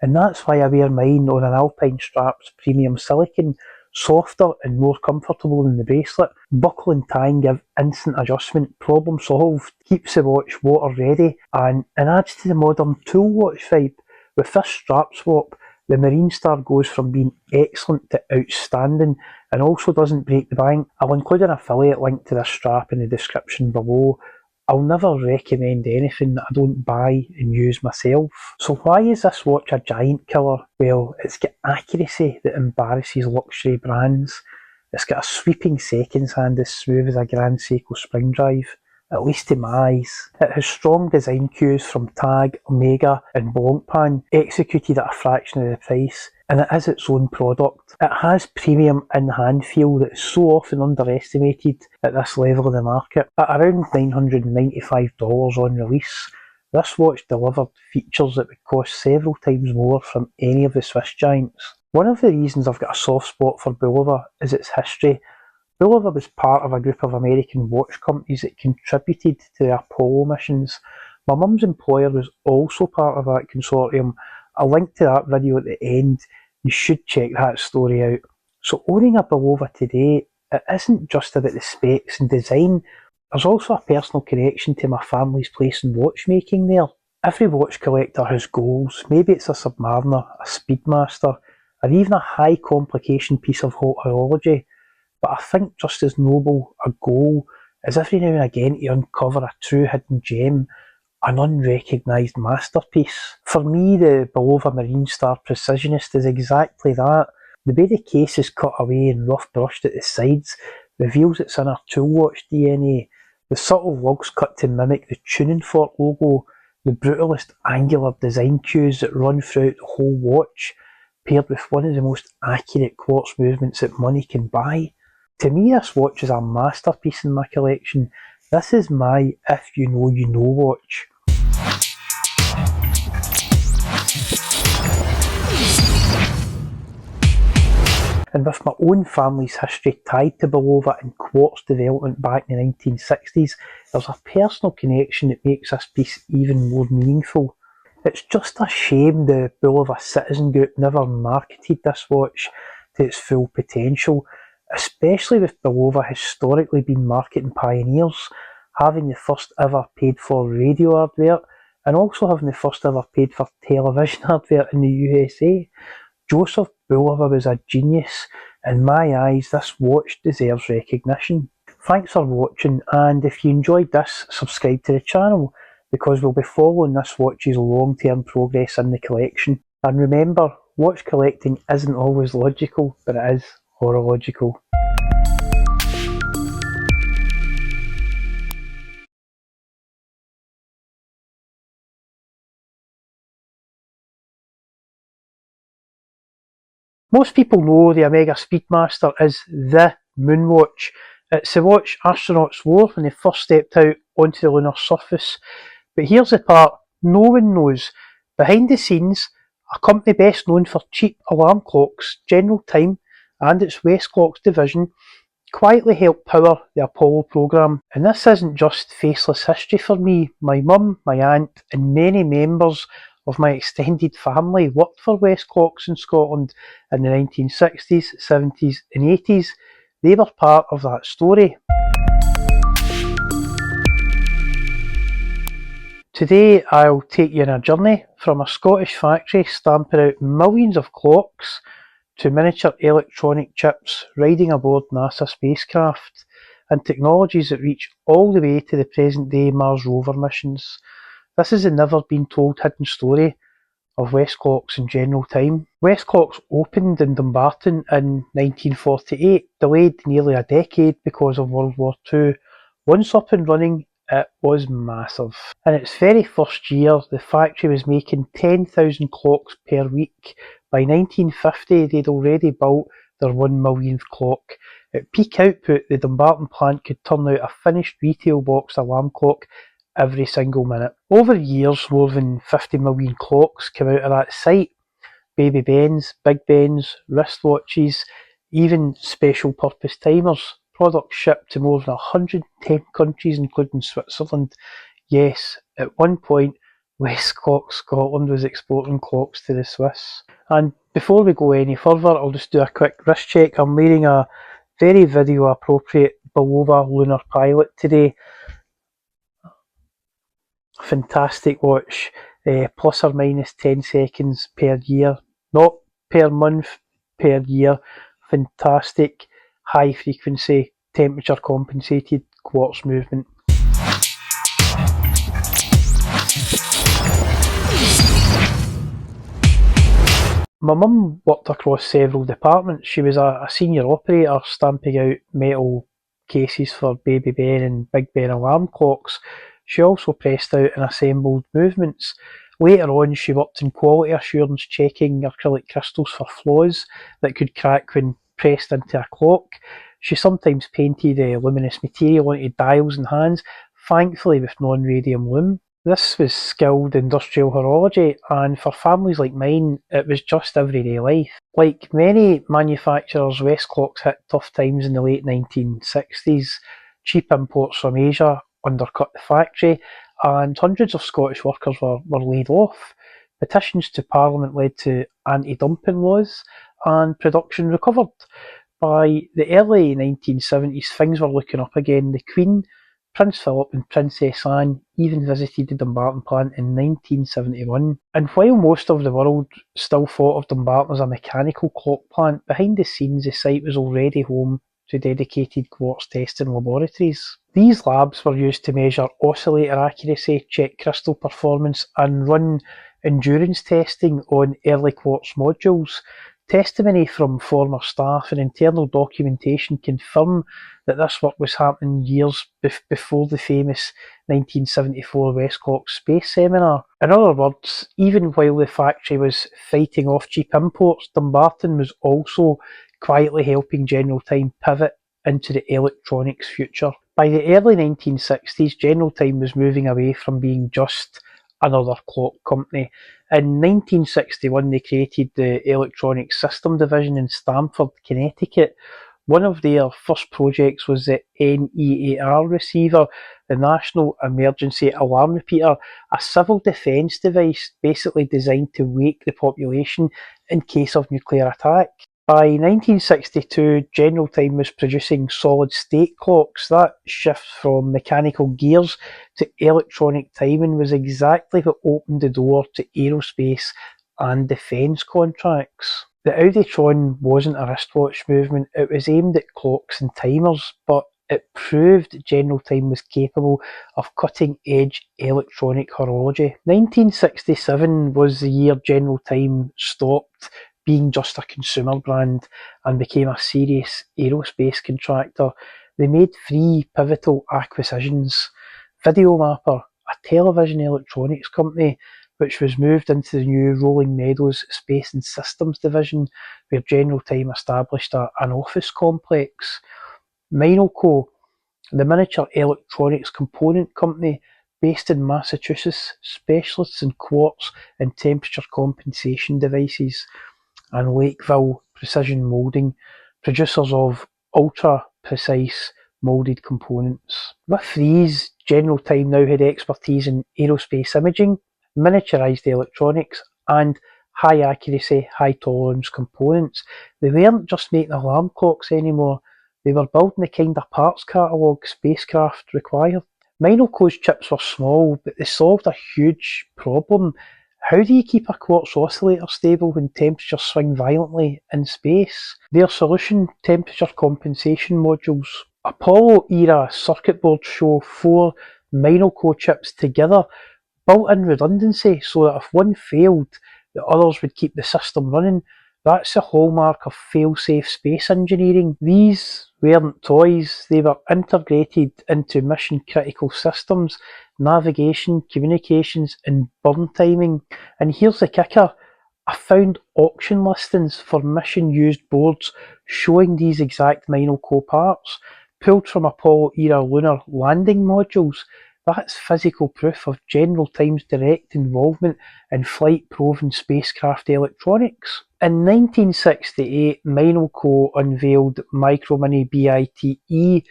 and that's why I wear mine on an Alpine Straps premium silicone, softer and more comfortable than the bracelet. Buckle and tying give instant adjustment, problem solved, keeps the watch water ready, and adds to the modern tool watch vibe. With this strap swap, the Marine Star goes from being excellent to outstanding and also doesn't break the bank. I'll include an affiliate link to this strap in the description below. I'll never recommend anything that I don't buy and use myself. So why is this watch a giant killer? Well, it's got accuracy that embarrasses luxury brands. It's got a sweeping seconds hand as smooth as a Grand Seiko Spring Drive, at least to my eyes. It has strong design cues from Tag, Omega and Blancpain, executed at a fraction of the price, and it is its own product. It has premium in-hand feel that is so often underestimated at this level of the market. At around $995 on release, this watch delivered features that would cost several times more from any of the Swiss giants. One of the reasons I've got a soft spot for Bulova is its history. Bulova was part of a group of American watch companies that contributed to the Apollo missions. My mum's employer was also part of that consortium. I'll link to that video at the end. You should check that story out. So owning a Bulova today, it isn't just about the specs and design. There's also a personal connection to my family's place in watchmaking there. Every watch collector has goals. Maybe it's a Submariner, a Speedmaster, or even a high complication piece of horology. But I think just as noble a goal is every now and again to uncover a true hidden gem, an unrecognised masterpiece. For me, the Bulova Marine Star Precisionist is exactly that. The way the case is cut away and rough brushed at the sides reveals its inner tool watch DNA. The subtle lugs cut to mimic the tuning fork logo, the brutalist angular design cues that run throughout the whole watch, paired with one of the most accurate quartz movements that money can buy. To me, this watch is a masterpiece in my collection. This is my if you know you know watch. And with my own family's history tied to Bulova and quartz development back in the 1960s, there's a personal connection that makes this piece even more meaningful. It's just a shame the Bulova Citizen Group never marketed this watch to its full potential, especially with Bulova historically being marketing pioneers, having the first ever paid for radio advert and also having the first ever paid for television advert in the USA. Joseph Bulova was a genius. In my eyes, this watch deserves recognition. Thanks for watching, and if you enjoyed this, subscribe to the channel because we'll be following this watch's long-term progress in the collection. And remember, watch collecting isn't always logical, but it is horological. Most people know the Omega Speedmaster is the moonwatch. It's the watch astronauts wore when they first stepped out onto the lunar surface. But here's the part no one knows. Behind the scenes, a company best known for cheap alarm clocks, General Time, and its Westclox division, quietly helped power the Apollo programme. And this isn't just faceless history for me. My mum, my aunt, and many members of my extended family worked for Westclox in Scotland in the 1960s, 70s, and 80s. They were part of that story. Today I'll take you on a journey from a Scottish factory stamping out millions of clocks to miniature electronic chips riding aboard NASA spacecraft and technologies that reach all the way to the present day Mars rover missions. This is the never been told hidden story of Westclox and General Time. Westclox opened in Dumbarton in 1948, delayed nearly a decade because of World War II. Once up and running, it was massive. In its very first year, the factory was making 10,000 clocks per week. By 1950, they'd already built their 1 millionth clock. At peak output, the Dumbarton plant could turn out a finished retail boxed alarm clock every single minute. Over the years, more than 50 million clocks came out of that site. Baby Bens, Big Bens, wristwatches, even special purpose timers. Products shipped to more than 110 countries, including Switzerland. Yes, at one point, Westclox Scotland was exporting clocks to the Swiss. And before we go any further, I'll just do a quick wrist check. I'm wearing a very video appropriate Bulova Lunar Pilot today. Fantastic watch, plus or minus 10 seconds per year, not per month, per year. Fantastic high frequency, temperature compensated quartz movement. My mum worked across several departments. She was a senior operator stamping out metal cases for Baby Ben and Big Ben alarm clocks. She also pressed out and assembled movements. Later on, she worked in quality assurance, checking acrylic crystals for flaws that could crack when pressed into a clock. She sometimes painted luminous material onto dials and hands, thankfully with non-radium lume. This was skilled industrial horology, and for families like mine, it was just everyday life. Like many manufacturers, Westclox hit tough times in the late 1960s. Cheap imports from Asia undercut the factory, and hundreds of Scottish workers were laid off. Petitions to Parliament led to anti-dumping laws, and production recovered. By the early 1970s, things were looking up again. The Queen, Prince Philip and Princess Anne even visited the Dumbarton plant in 1971. And while most of the world still thought of Dumbarton as a mechanical clock plant, behind the scenes the site was already home to dedicated quartz testing laboratories. These labs were used to measure oscillator accuracy, check crystal performance and run endurance testing on early quartz modules. Testimony from former staff and internal documentation confirm that this work was happening years before the famous 1974 Westclox Space Seminar. In other words, even while the factory was fighting off cheap imports, Dumbarton was also quietly helping General Time pivot into the electronics future. By the early 1960s, General Time was moving away from being just another clock company. In 1961, they created the Electronic System Division in Stamford, Connecticut. One of their first projects was the NEAR receiver, the National Emergency Alarm Repeater, a civil defence device basically designed to wake the population in case of nuclear attack. By 1962, General Time was producing solid-state clocks. That shift from mechanical gears to electronic timing was exactly what opened the door to aerospace and defence contracts. The Auditron wasn't a wristwatch movement, it was aimed at clocks and timers, but it proved General Time was capable of cutting-edge electronic horology. 1967 was the year General Time stopped being just a consumer brand and became a serious aerospace contractor. They made three pivotal acquisitions: Videomapper, a television electronics company, which was moved into the new Rolling Meadows Space and Systems division, where General Time established an office complex; Minoco, the miniature electronics component company based in Massachusetts, specialists in quartz and temperature compensation devices; and Lakeville Precision Moulding, producers of ultra-precise moulded components. With these, General Time now had expertise in aerospace imaging, miniaturised electronics, and high accuracy, high tolerance components. They weren't just making alarm clocks anymore, they were building the kind of parts catalogue spacecraft required. Minoco's chips were small, but they solved a huge problem. How do you keep a quartz oscillator stable when temperatures swing violently in space? Their solution: temperature compensation modules. Apollo-era circuit boards show four Minoco chips together, built-in redundancy so that if one failed, the others would keep the system running. That's the hallmark of fail-safe space engineering. These weren't toys, they were integrated into mission-critical systems: navigation, communications, and burn timing. And here's the kicker: I found auction listings for mission-used boards showing these exact Minoco parts, pulled from Apollo-era lunar landing modules. That's physical proof of General Time's direct involvement in flight-proven spacecraft electronics. In 1968, Minoco unveiled Micro-Mini BITE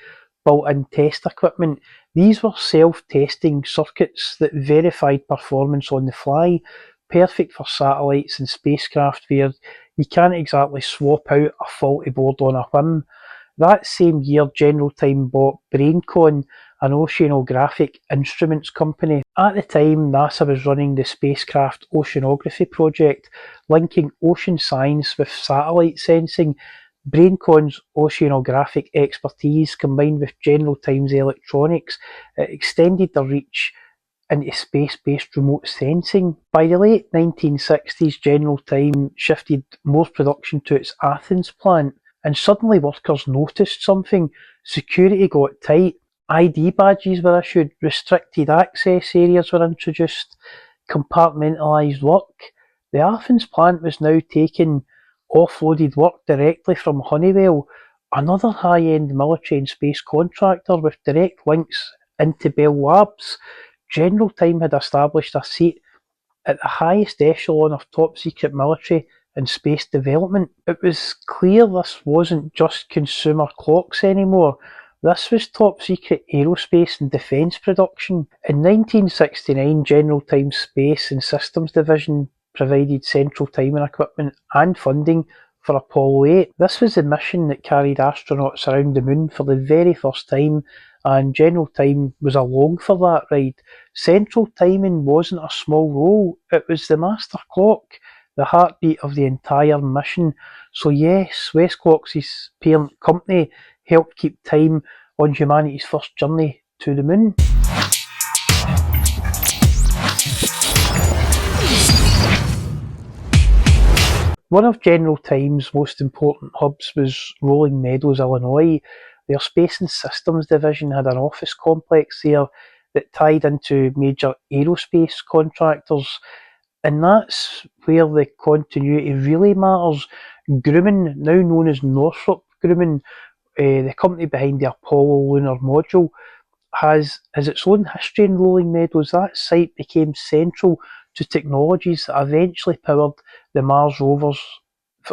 built-in test equipment. These were self-testing circuits that verified performance on the fly, perfect for satellites and spacecraft where you can't exactly swap out a faulty board on a whim. That same year, General Time bought BrainCon, an oceanographic instruments company. At the time, NASA was running the spacecraft oceanography project, linking ocean science with satellite sensing. BrainCon's oceanographic expertise, combined with General Time's electronics, it extended their reach into space-based remote sensing. By the late 1960s, General Time shifted most production to its Athens plant, and suddenly workers noticed something. Security got tight, ID badges were issued, restricted access areas were introduced, compartmentalised work. The Athens plant was now taking offloaded work directly from Honeywell, another high-end military and space contractor with direct links into Bell Labs. General Time had established a seat at the highest echelon of top-secret military and space development. It was clear this wasn't just consumer clocks anymore. This was top-secret aerospace and defence production. In 1969, General Time's Space and Systems Division provided central timing equipment and funding for Apollo 8. This was the mission that carried astronauts around the moon for the very first time, and General Time was along for that ride. Central timing wasn't a small role, it was the master clock, the heartbeat of the entire mission. So yes, Westclox's parent company helped keep time on humanity's first journey to the moon. One of General Time's most important hubs was Rolling Meadows, Illinois. Their Space and Systems division had an office complex there that tied into major aerospace contractors, and that's where the continuity really matters. Grumman, now known as Northrop Grumman, the company behind the Apollo lunar module, has its own history in Rolling Meadows. That site became central to technologies that eventually powered the Mars rovers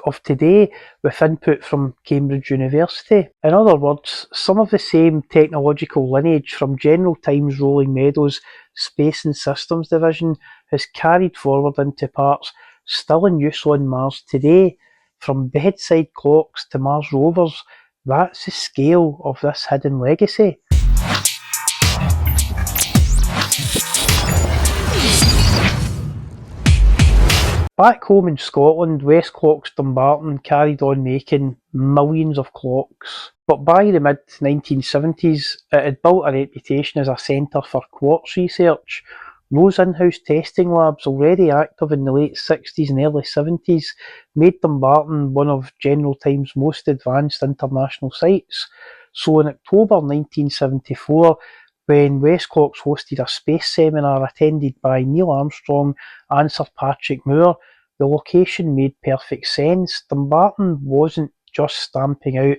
of today, with input from Cambridge University. In other words, some of the same technological lineage from General Time's Rolling Meadows Space and Systems Division has carried forward into parts still in use on Mars today. From bedside clocks to Mars rovers, that's the scale of this hidden legacy. Back home in Scotland, Westclox Dumbarton carried on making millions of clocks, but by the mid-1970s it had built a reputation as a centre for quartz research. Those in-house testing labs, already active in the late 60s and early 70s, made Dumbarton one of General Time's most advanced international sites. So in October 1974, when Westclox hosted a space seminar attended by Neil Armstrong and Sir Patrick Moore, the location made perfect sense. Dumbarton wasn't just stamping out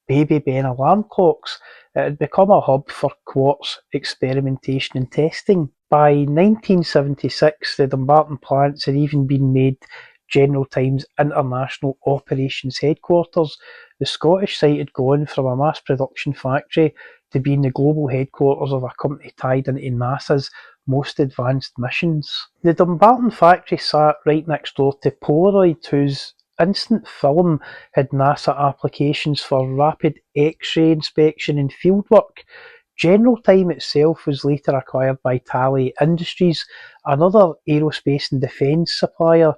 baby Ben alarm clocks, it had become a hub for quartz experimentation and testing. By 1976, the Dumbarton plants had even been made General Time's international operations headquarters. The Scottish site had gone from a mass production factory to being the global headquarters of a company tied into NASA's most advanced missions. The Dumbarton factory sat right next door to Polaroid, whose instant film had NASA applications for rapid X-ray inspection and fieldwork. General Time itself was later acquired by Tally Industries, another aerospace and defence supplier,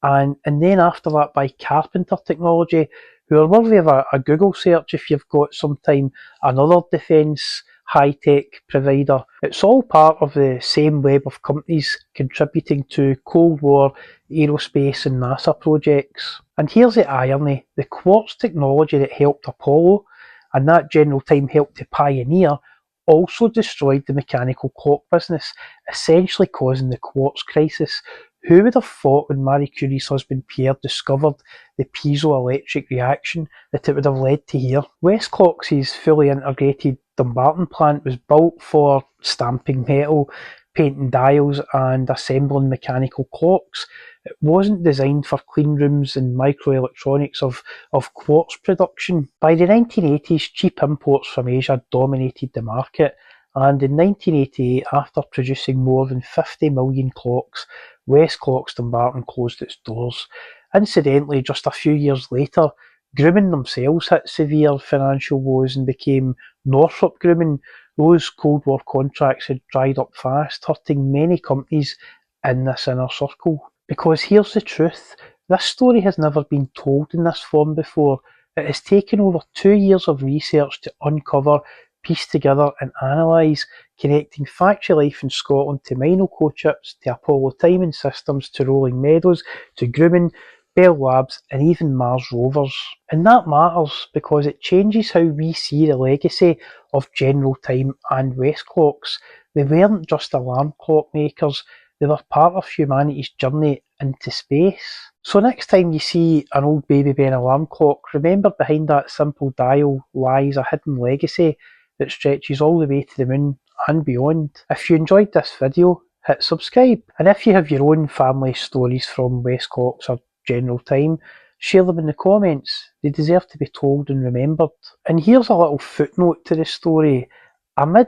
and then after that by Carpenter Technology, who are worthy of a Google search if you've got some time, another defence high-tech provider. It's all part of the same web of companies contributing to Cold War aerospace and NASA projects. And here's the irony: the quartz technology that helped Apollo, and that General Time helped to pioneer, also destroyed the mechanical clock business, essentially causing the quartz crisis. Who would have thought when Marie Curie's husband Pierre discovered the piezoelectric reaction that it would have led to here? Westclox's fully integrated Dumbarton plant was built for stamping metal, painting dials and assembling mechanical clocks. It wasn't designed for clean rooms and microelectronics of quartz production. By the 1980s, cheap imports from Asia dominated the market, and in 1988, after producing more than 50 million clocks, Westclox Dumbarton closed its doors. Incidentally, just a few years later, Grumman themselves hit severe financial woes and became Northrop Grumman. Those Cold War contracts had dried up fast, hurting many companies in this inner circle. Because here's the truth, this story has never been told in this form before. It has taken over 2 years of research to uncover, piece together and analyse, connecting factory life in Scotland to Minoco chips, to Apollo timing systems, to Rolling Meadows, to Grumman, Bell Labs and even Mars rovers. And that matters because it changes how we see the legacy of General Time and Westclox. They weren't just alarm clock makers, they were part of humanity's journey into space. So next time you see an old baby Ben alarm clock, remember behind that simple dial lies a hidden legacy that stretches all the way to the moon and beyond. If you enjoyed this video, hit subscribe. And if you have your own family stories from Westclox or General Time, share them in the comments. They deserve to be told and remembered. And here's a little footnote to the story. Amid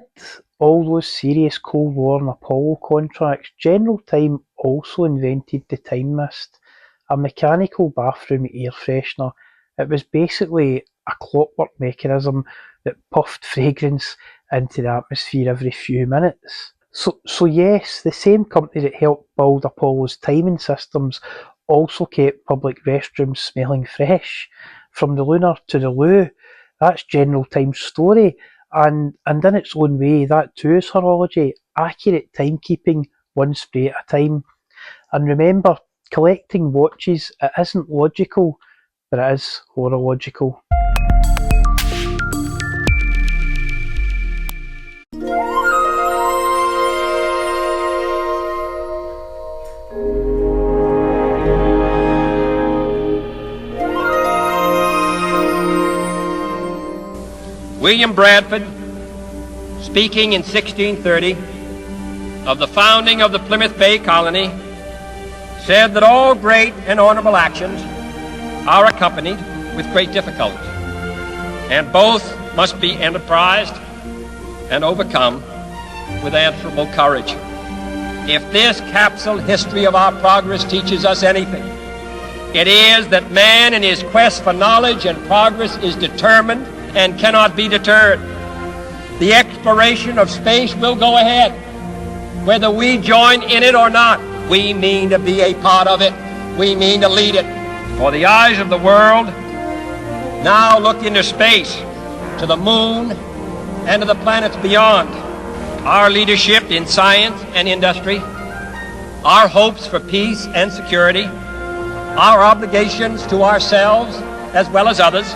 all those serious Cold War and Apollo contracts, General Time also invented the Time Mist, a mechanical bathroom air freshener. It was basically a clockwork mechanism that puffed fragrance into the atmosphere every few minutes. So yes, the same company that helped build Apollo's timing systems also kept public restrooms smelling fresh. From the lunar to the loo, that's General Time's story, and in its own way, that too is horology, accurate timekeeping, one spray at a time. And remember, collecting watches, it isn't logical, but it is horological. William Bradford, speaking in 1630 of the founding of the Plymouth Bay Colony, said that all great and honorable actions are accompanied with great difficulty, and both must be enterprised and overcome with answerable courage. If this capsule history of our progress teaches us anything, it is that man in his quest for knowledge and progress is determined and cannot be deterred. The exploration of space will go ahead. Whether we join in it or not, we mean to be a part of it. We mean to lead it. For the eyes of the world now look into space, to the moon and to the planets beyond. our leadership in science and industry, our hopes for peace and security, our obligations to ourselves as well as others,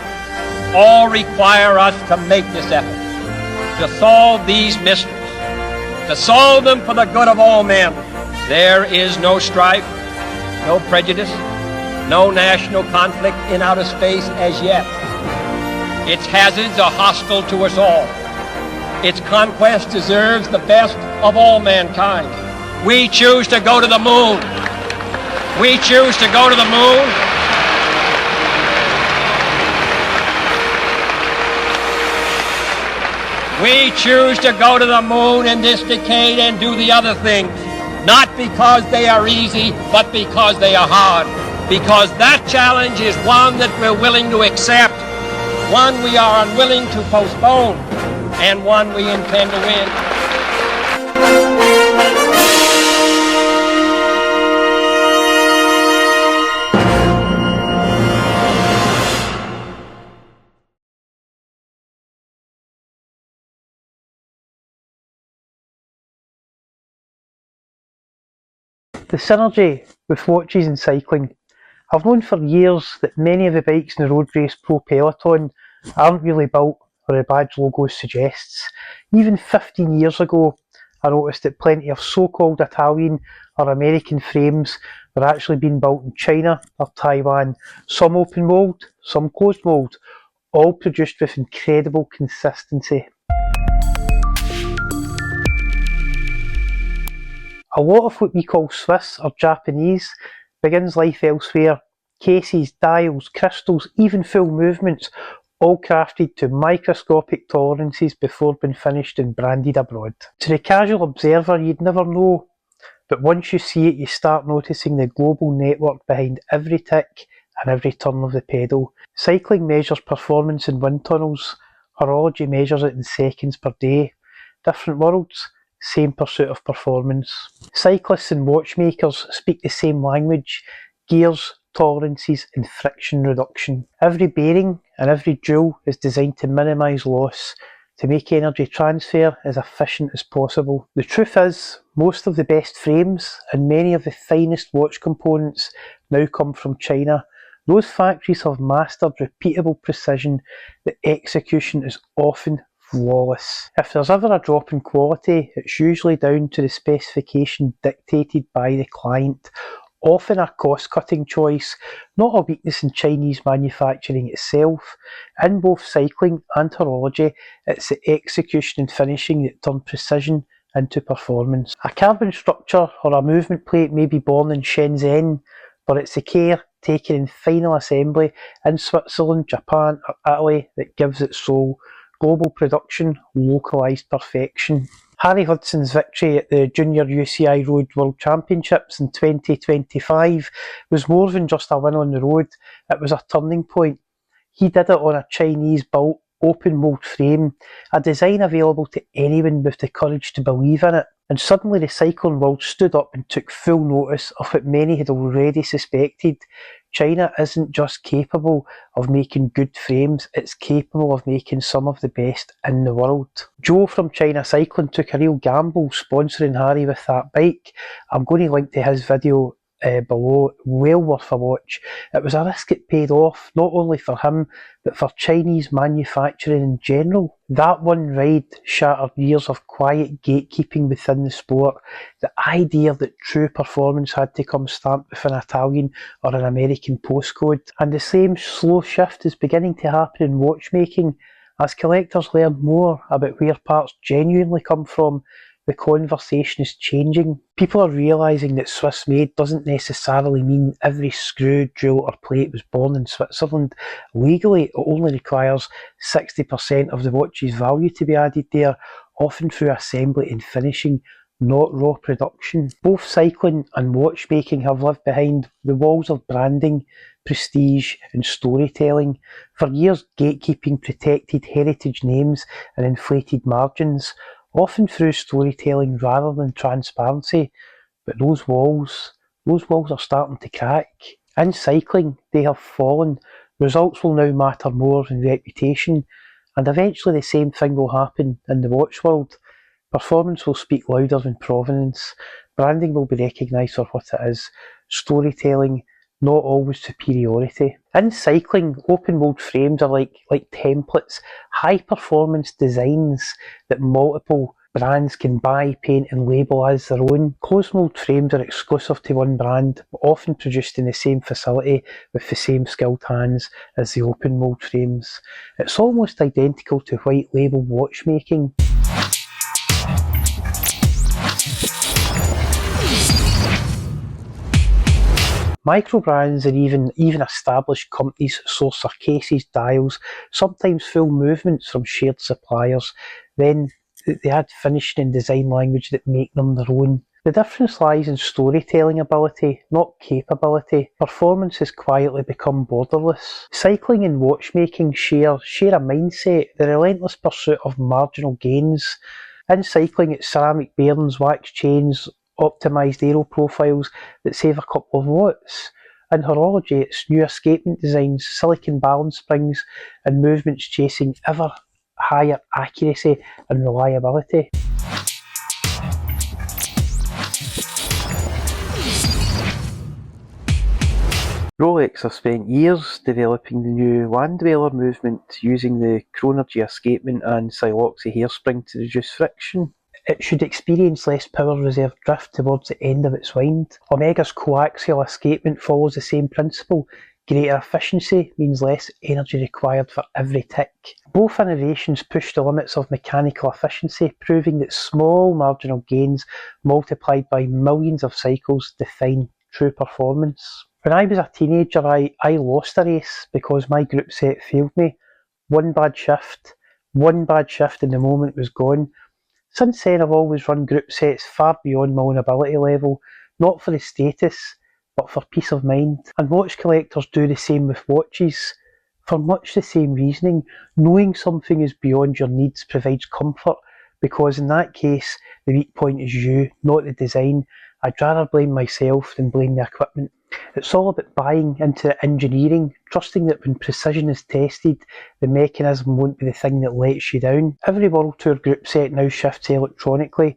all require us to make this effort, to solve these mysteries, to solve them for the good of all men. There is no strife, no prejudice, no national conflict in outer space as yet. Its hazards are hostile to us all. Its conquest deserves the best of all mankind. We choose to go to the moon. We choose to go to the moon. We choose to go to the moon in this decade and do the other things, not because they are easy, but because they are hard. Because that challenge is one that we're willing to accept, one we are unwilling to postpone, and one we intend to win. The synergy with watches and cycling. I've known for years that many of the bikes in the road race pro peloton aren't really built where the badge logo suggests. Even 15 years ago, I noticed that plenty of so-called Italian or American frames were actually being built in China or Taiwan, some open mould, some closed mould, all produced with incredible consistency. A lot of what we call Swiss or Japanese begins life elsewhere. Cases, dials, crystals, even full movements, all crafted to microscopic tolerances before being finished and branded abroad. To the casual observer, you'd never know, but once you see it, you start noticing the global network behind every tick and every turn of the pedal. Cycling measures performance in wind tunnels, horology measures it in seconds per day. Different worlds, same pursuit of performance. Cyclists and watchmakers speak the same language: gears, tolerances and friction reduction. Every bearing and every jewel is designed to minimise loss, to make energy transfer as efficient as possible. The truth is, most of the best frames and many of the finest watch components now come from China. Those factories have mastered repeatable precision. The execution is often flawless. If there's ever a drop in quality, it's usually down to the specification dictated by the client, often a cost-cutting choice, not a weakness in Chinese manufacturing itself. In both cycling and horology, it's the execution and finishing that turn precision into performance. A carbon structure or a movement plate may be born in Shenzhen, but it's the care taken in final assembly in Switzerland, Japan or Italy that gives it soul. Global production, localised perfection. Harry Hudson's victory at the Junior UCI Road World Championships in 2025 was more than just a win on the road, it was a turning point. He did it on a Chinese-built open mould frame, a design available to anyone with the courage to believe in it. And suddenly the cycling world stood up and took full notice of what many had already suspected. China isn't just capable of making good frames, it's capable of making some of the best in the world. Joe from China Cycling took a real gamble sponsoring Harry with that bike. I'm going to link to his video below, well worth a watch. It was a risk that paid off, not only for him, but for Chinese manufacturing in general. That one ride shattered years of quiet gatekeeping within the sport. The idea that true performance had to come stamped with an Italian or an American postcode. And the same slow shift is beginning to happen in watchmaking. As collectors learn more about where parts genuinely come from, the conversation is changing. People are realising that Swiss made doesn't necessarily mean every screw, jewel or plate was born in Switzerland. Legally, it only requires 60% of the watch's value to be added there, often through assembly and finishing, not raw production. Both cycling and watchmaking have lived behind the walls of branding, prestige and storytelling. For years, gatekeeping protected heritage names and inflated margins, often through storytelling rather than transparency. But those walls are starting to crack. In cycling, they have fallen. Results will now matter more than reputation, and eventually the same thing will happen in the watch world. Performance will speak louder than provenance. Branding will be recognised for what it is. Storytelling, not always superiority. In cycling, open mould frames are like templates, high performance designs that multiple brands can buy, paint and label as their own. Closed mould frames are exclusive to one brand, but often produced in the same facility with the same skilled hands as the open mould frames. It's almost identical to white label watchmaking. Micro-brands and even established companies source their cases, dials, sometimes full movements from shared suppliers. Then they add finishing and design language that make them their own. The difference lies in storytelling ability, not capability. Performance has quietly become borderless. Cycling and watchmaking share a mindset, the relentless pursuit of marginal gains. In cycling, it's ceramic bearings, wax chains, optimised aero profiles that save a couple of watts. In horology, it's new escapement designs, silicon balance springs, and movements chasing ever higher accuracy and reliability. Rolex have spent years developing the new land dweller movement using the Chronergy escapement and siloxy hairspring to reduce friction. It should experience less power reserve drift towards the end of its wind. Omega's coaxial escapement follows the same principle. Greater efficiency means less energy required for every tick. Both innovations push the limits of mechanical efficiency, proving that small marginal gains multiplied by millions of cycles define true performance. When I was a teenager, I lost a race because my group set failed me. One bad shift and the moment was gone. Since then, I've always run group sets far beyond my own ability level, not for the status, but for peace of mind. And watch collectors do the same with watches, for much the same reasoning. Knowing something is beyond your needs provides comfort, because in that case, the weak point is you, not the design. I'd rather blame myself than blame the equipment. It's all about buying into the engineering, trusting that when precision is tested, the mechanism won't be the thing that lets you down. Every World Tour group set now shifts electronically,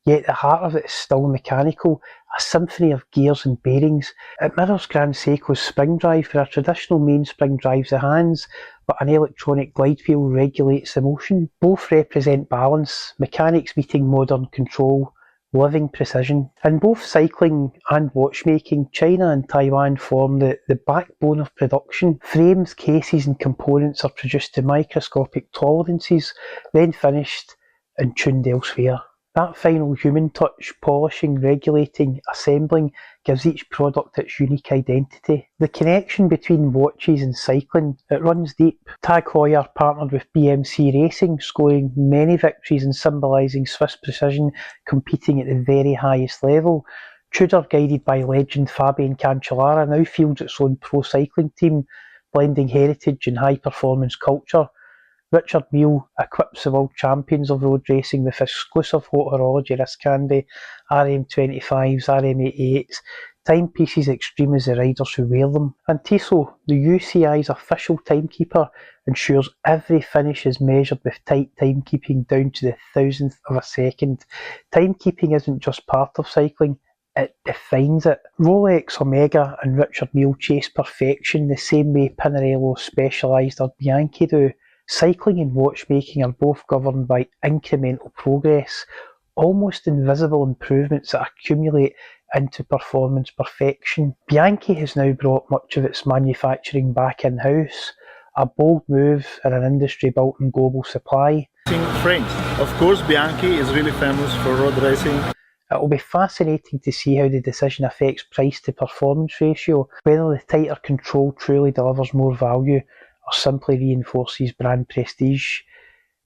yet the heart of it is still mechanical, a symphony of gears and bearings. It mirrors Grand Seiko's spring drive, where a traditional mainspring drives the hands, but an electronic glide wheel regulates the motion. Both represent balance, mechanics meeting modern control, living precision. In both cycling and watchmaking, China and Taiwan form the backbone of production. Frames, cases and components are produced to microscopic tolerances, then finished and tuned elsewhere. That final human touch, polishing, regulating, assembling, gives each product its unique identity. The connection between watches and cycling, it runs deep. Tag Heuer partnered with BMC Racing, scoring many victories and symbolising Swiss precision, competing at the very highest level. Tudor, guided by legend Fabian Cancellara, now fields its own pro cycling team, blending heritage and high performance culture. Richard Mille equips the world champions of road racing with exclusive haute horology wrist candy, RM25s, RM88s, timepieces extreme as the riders who wear them. And Tissot, the UCI's official timekeeper, ensures every finish is measured with tight timekeeping down to the thousandth of a second. Timekeeping isn't just part of cycling, it defines it. Rolex, Omega and Richard Mille chase perfection the same way Pinarello, Specialized or Bianchi do. Cycling and watchmaking are both governed by incremental progress, almost invisible improvements that accumulate into performance perfection. Bianchi has now brought much of its manufacturing back in-house, a bold move in an industry built on global supply. Frames. Of course, Bianchi is really famous for road racing. It will be fascinating to see how the decision affects price to performance ratio, whether the tighter control truly delivers more value or simply reinforces brand prestige.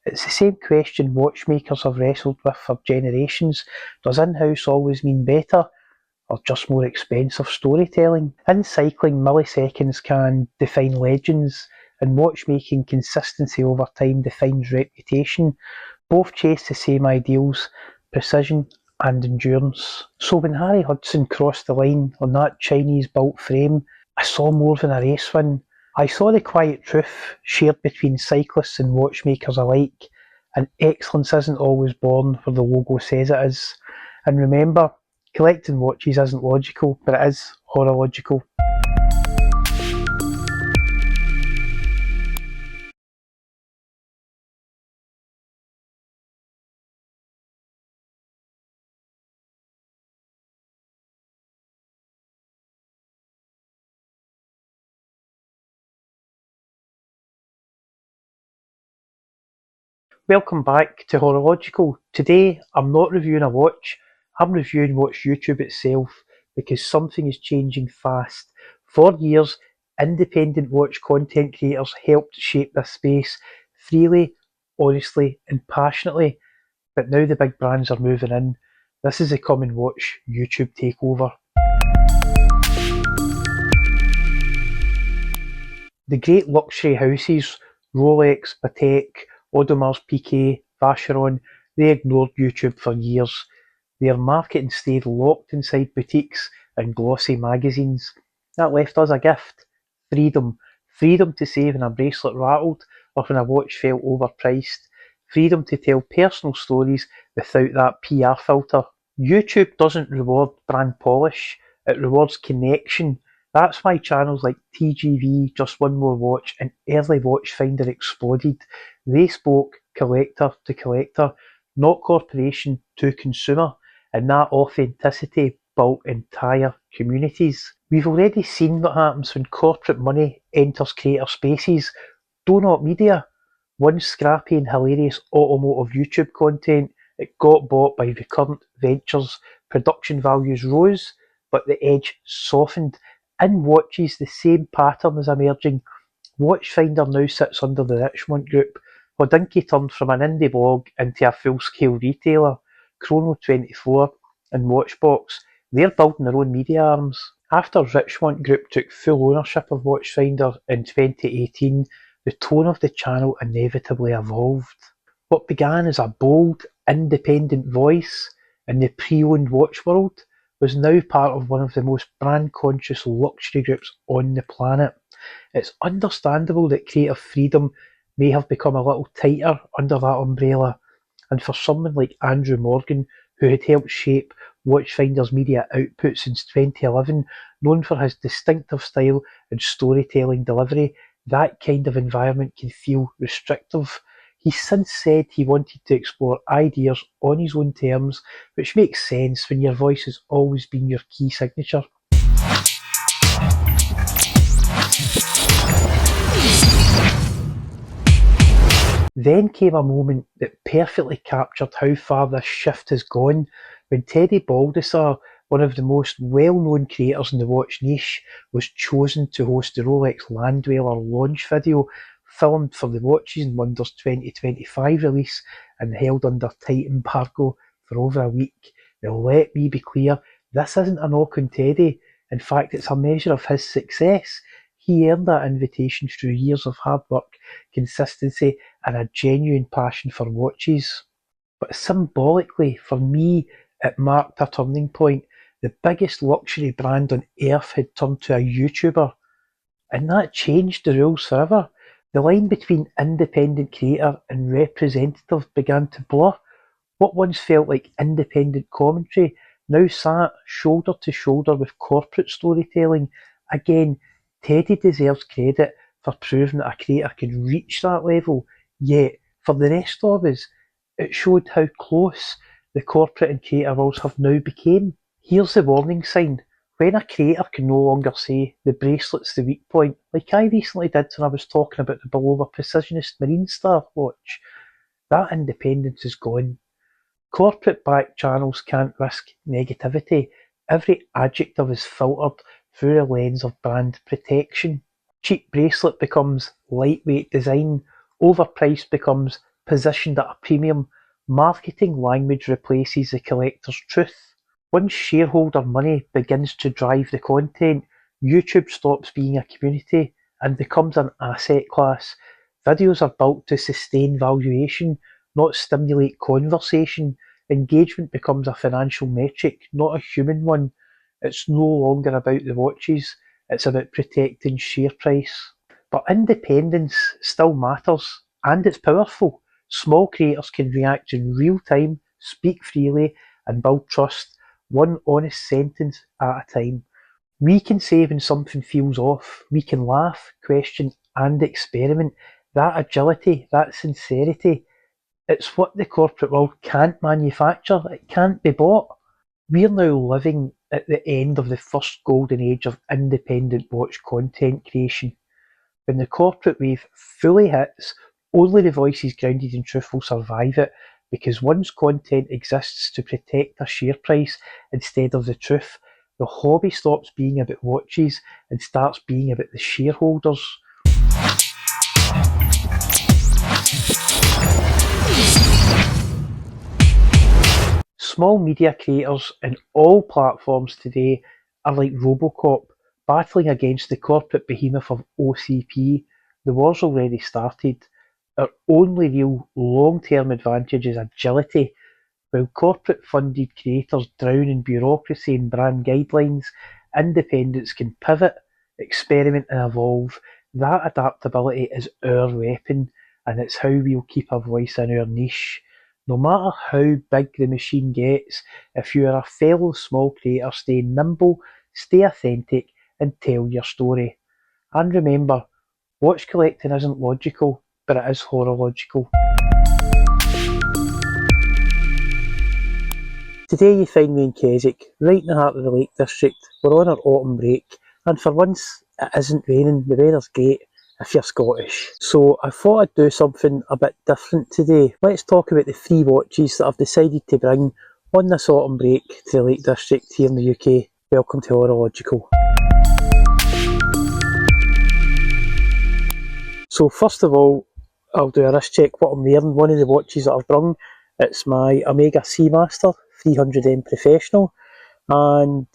It's the same question watchmakers have wrestled with for generations. Does in-house always mean better, or just more expensive storytelling? In cycling, milliseconds can define legends. In watchmaking, consistency over time defines reputation. Both chase the same ideals, precision and endurance. So when Harry Hudson crossed the line on that Chinese-built frame, I saw more than a race win. I saw the quiet truth shared between cyclists and watchmakers alike. And excellence isn't always born where the logo says it is. And remember, collecting watches isn't logical, but it is horological. Welcome back to Horological. Today I'm not reviewing a watch, I'm reviewing Watch YouTube itself because something is changing fast. For years, independent watch content creators helped shape this space freely, honestly and passionately, but now the big brands are moving in. This is the coming Watch YouTube takeover. The great luxury houses, Rolex, Patek, Audemars Piguet, Vacheron, they ignored YouTube for years. Their marketing stayed locked inside boutiques and glossy magazines. That left us a gift: freedom. Freedom to say when a bracelet rattled or when a watch felt overpriced. Freedom to tell personal stories without that PR filter. YouTube doesn't reward brand polish, it rewards connection. That's why channels like TGV, Just One More Watch, and Early Watchfinder exploded. They spoke collector to collector, not corporation to consumer, and that authenticity built entire communities. We've already seen what happens when corporate money enters creator spaces. Donut Media, once scrappy and hilarious automotive YouTube content, it got bought by recurrent ventures. Production values rose, but the edge softened. In watches, the same pattern is emerging. Watchfinder now sits under the Richmond Group. Hodinkee turned from an indie blog into a full-scale retailer. Chrono24 and Watchbox, they're building their own media arms. After Richmond Group took full ownership of Watchfinder in 2018, the tone of the channel inevitably evolved. What began as a bold, independent voice in the pre-owned watch world was now part of one of the most brand-conscious luxury groups on the planet. It's understandable that creative freedom may have become a little tighter under that umbrella, and for someone like Andrew Morgan, who had helped shape Watchfinder's media output since 2011, known for his distinctive style and storytelling delivery, that kind of environment can feel restrictive. He's since said he wanted to explore ideas on his own terms, which makes sense when your voice has always been your key signature. Then came a moment that perfectly captured how far this shift has gone, when Teddy Baldessar, one of the most well-known creators in the watch niche, was chosen to host the Rolex Landdweller launch video, filmed for the Watches and Wonders 2025 release and held under tight embargo for over a week. Now let me be clear, this isn't a knock on Teddy. In fact, it's a measure of his success. He earned that invitation through years of hard work, consistency, and a genuine passion for watches. But symbolically, for me, it marked a turning point. The biggest luxury brand on earth had turned to a YouTuber, and that changed the rules forever. The line between independent creator and representative began to blur. What once felt like independent commentary now sat shoulder to shoulder with corporate storytelling. Again, Teddy deserves credit for proving that a creator can reach that level, yet for the rest of us, it showed how close the corporate and creator worlds have now become. Here's the warning sign. When a creator can no longer say the bracelet's the weak point, like I recently did when I was talking about the Bulova Precisionist Marine Star watch, that independence is gone. Corporate-backed channels can't risk negativity. Every adjective is filtered through a lens of brand protection. Cheap bracelet becomes lightweight design. Overpriced becomes positioned at a premium. Marketing language replaces the collector's truth. Once shareholder money begins to drive the content, YouTube stops being a community and becomes an asset class. Videos are built to sustain valuation, not stimulate conversation. Engagement becomes a financial metric, not a human one. It's no longer about the watches, it's about protecting share price. But independence still matters, and it's powerful. Small creators can react in real time, speak freely, and build trust, one honest sentence at a time. We can say when something feels off. We can laugh, question, and experiment. That agility, that sincerity, it's what the corporate world can't manufacture. It can't be bought. We're now living at the end of the first golden age of independent watch content creation. When the corporate wave fully hits, only the voices grounded in truth will survive it, because once content exists to protect a share price instead of the truth, the hobby stops being about watches and starts being about the shareholders. Small media creators in all platforms today are like Robocop, battling against the corporate behemoth of OCP. The war's already started. Our only real long-term advantage is agility. While corporate-funded creators drown in bureaucracy and brand guidelines, independents can pivot, experiment and evolve. That adaptability is our weapon, and it's how we'll keep a voice in our niche. No matter how big the machine gets, if you are a fellow small creator, stay nimble, stay authentic, and tell your story. And remember, watch collecting isn't logical, but it is horological. Today you find me in Keswick, right in the heart of the Lake District. We're on our autumn break, and for once it isn't raining, the weather's great if you're Scottish. So I thought I'd do something a bit different today. Let's talk about the 3 watches that I've decided to bring on this autumn break to the Lake District here in the UK. Welcome to Horological. So first of all, I'll do a wrist check what I'm wearing. One of the watches that I've brung, it's my Omega Seamaster 300M Professional, and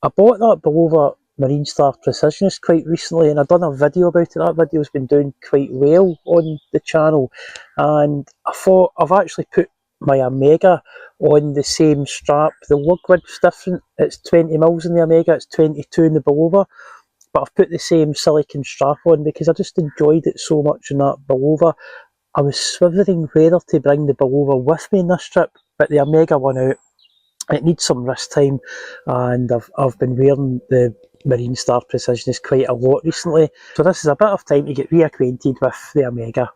I bought that Bulova Marine Star Precisionist quite recently, and I've done a video about it. That video's been doing quite well on the channel, and I thought I've actually put my Omega on the same strap. The lug width's different. It's 20mm in the Omega, it's 22 in the Bulova, but I've put the same silicone strap on because I just enjoyed it so much in that Bulova. I was swivering whether to bring the Bulova with me in this trip, but the Omega won out. It needs some wrist time, and I've been wearing the Marine Star Precisionist quite a lot recently, so this is a bit of time to get reacquainted with the Omega.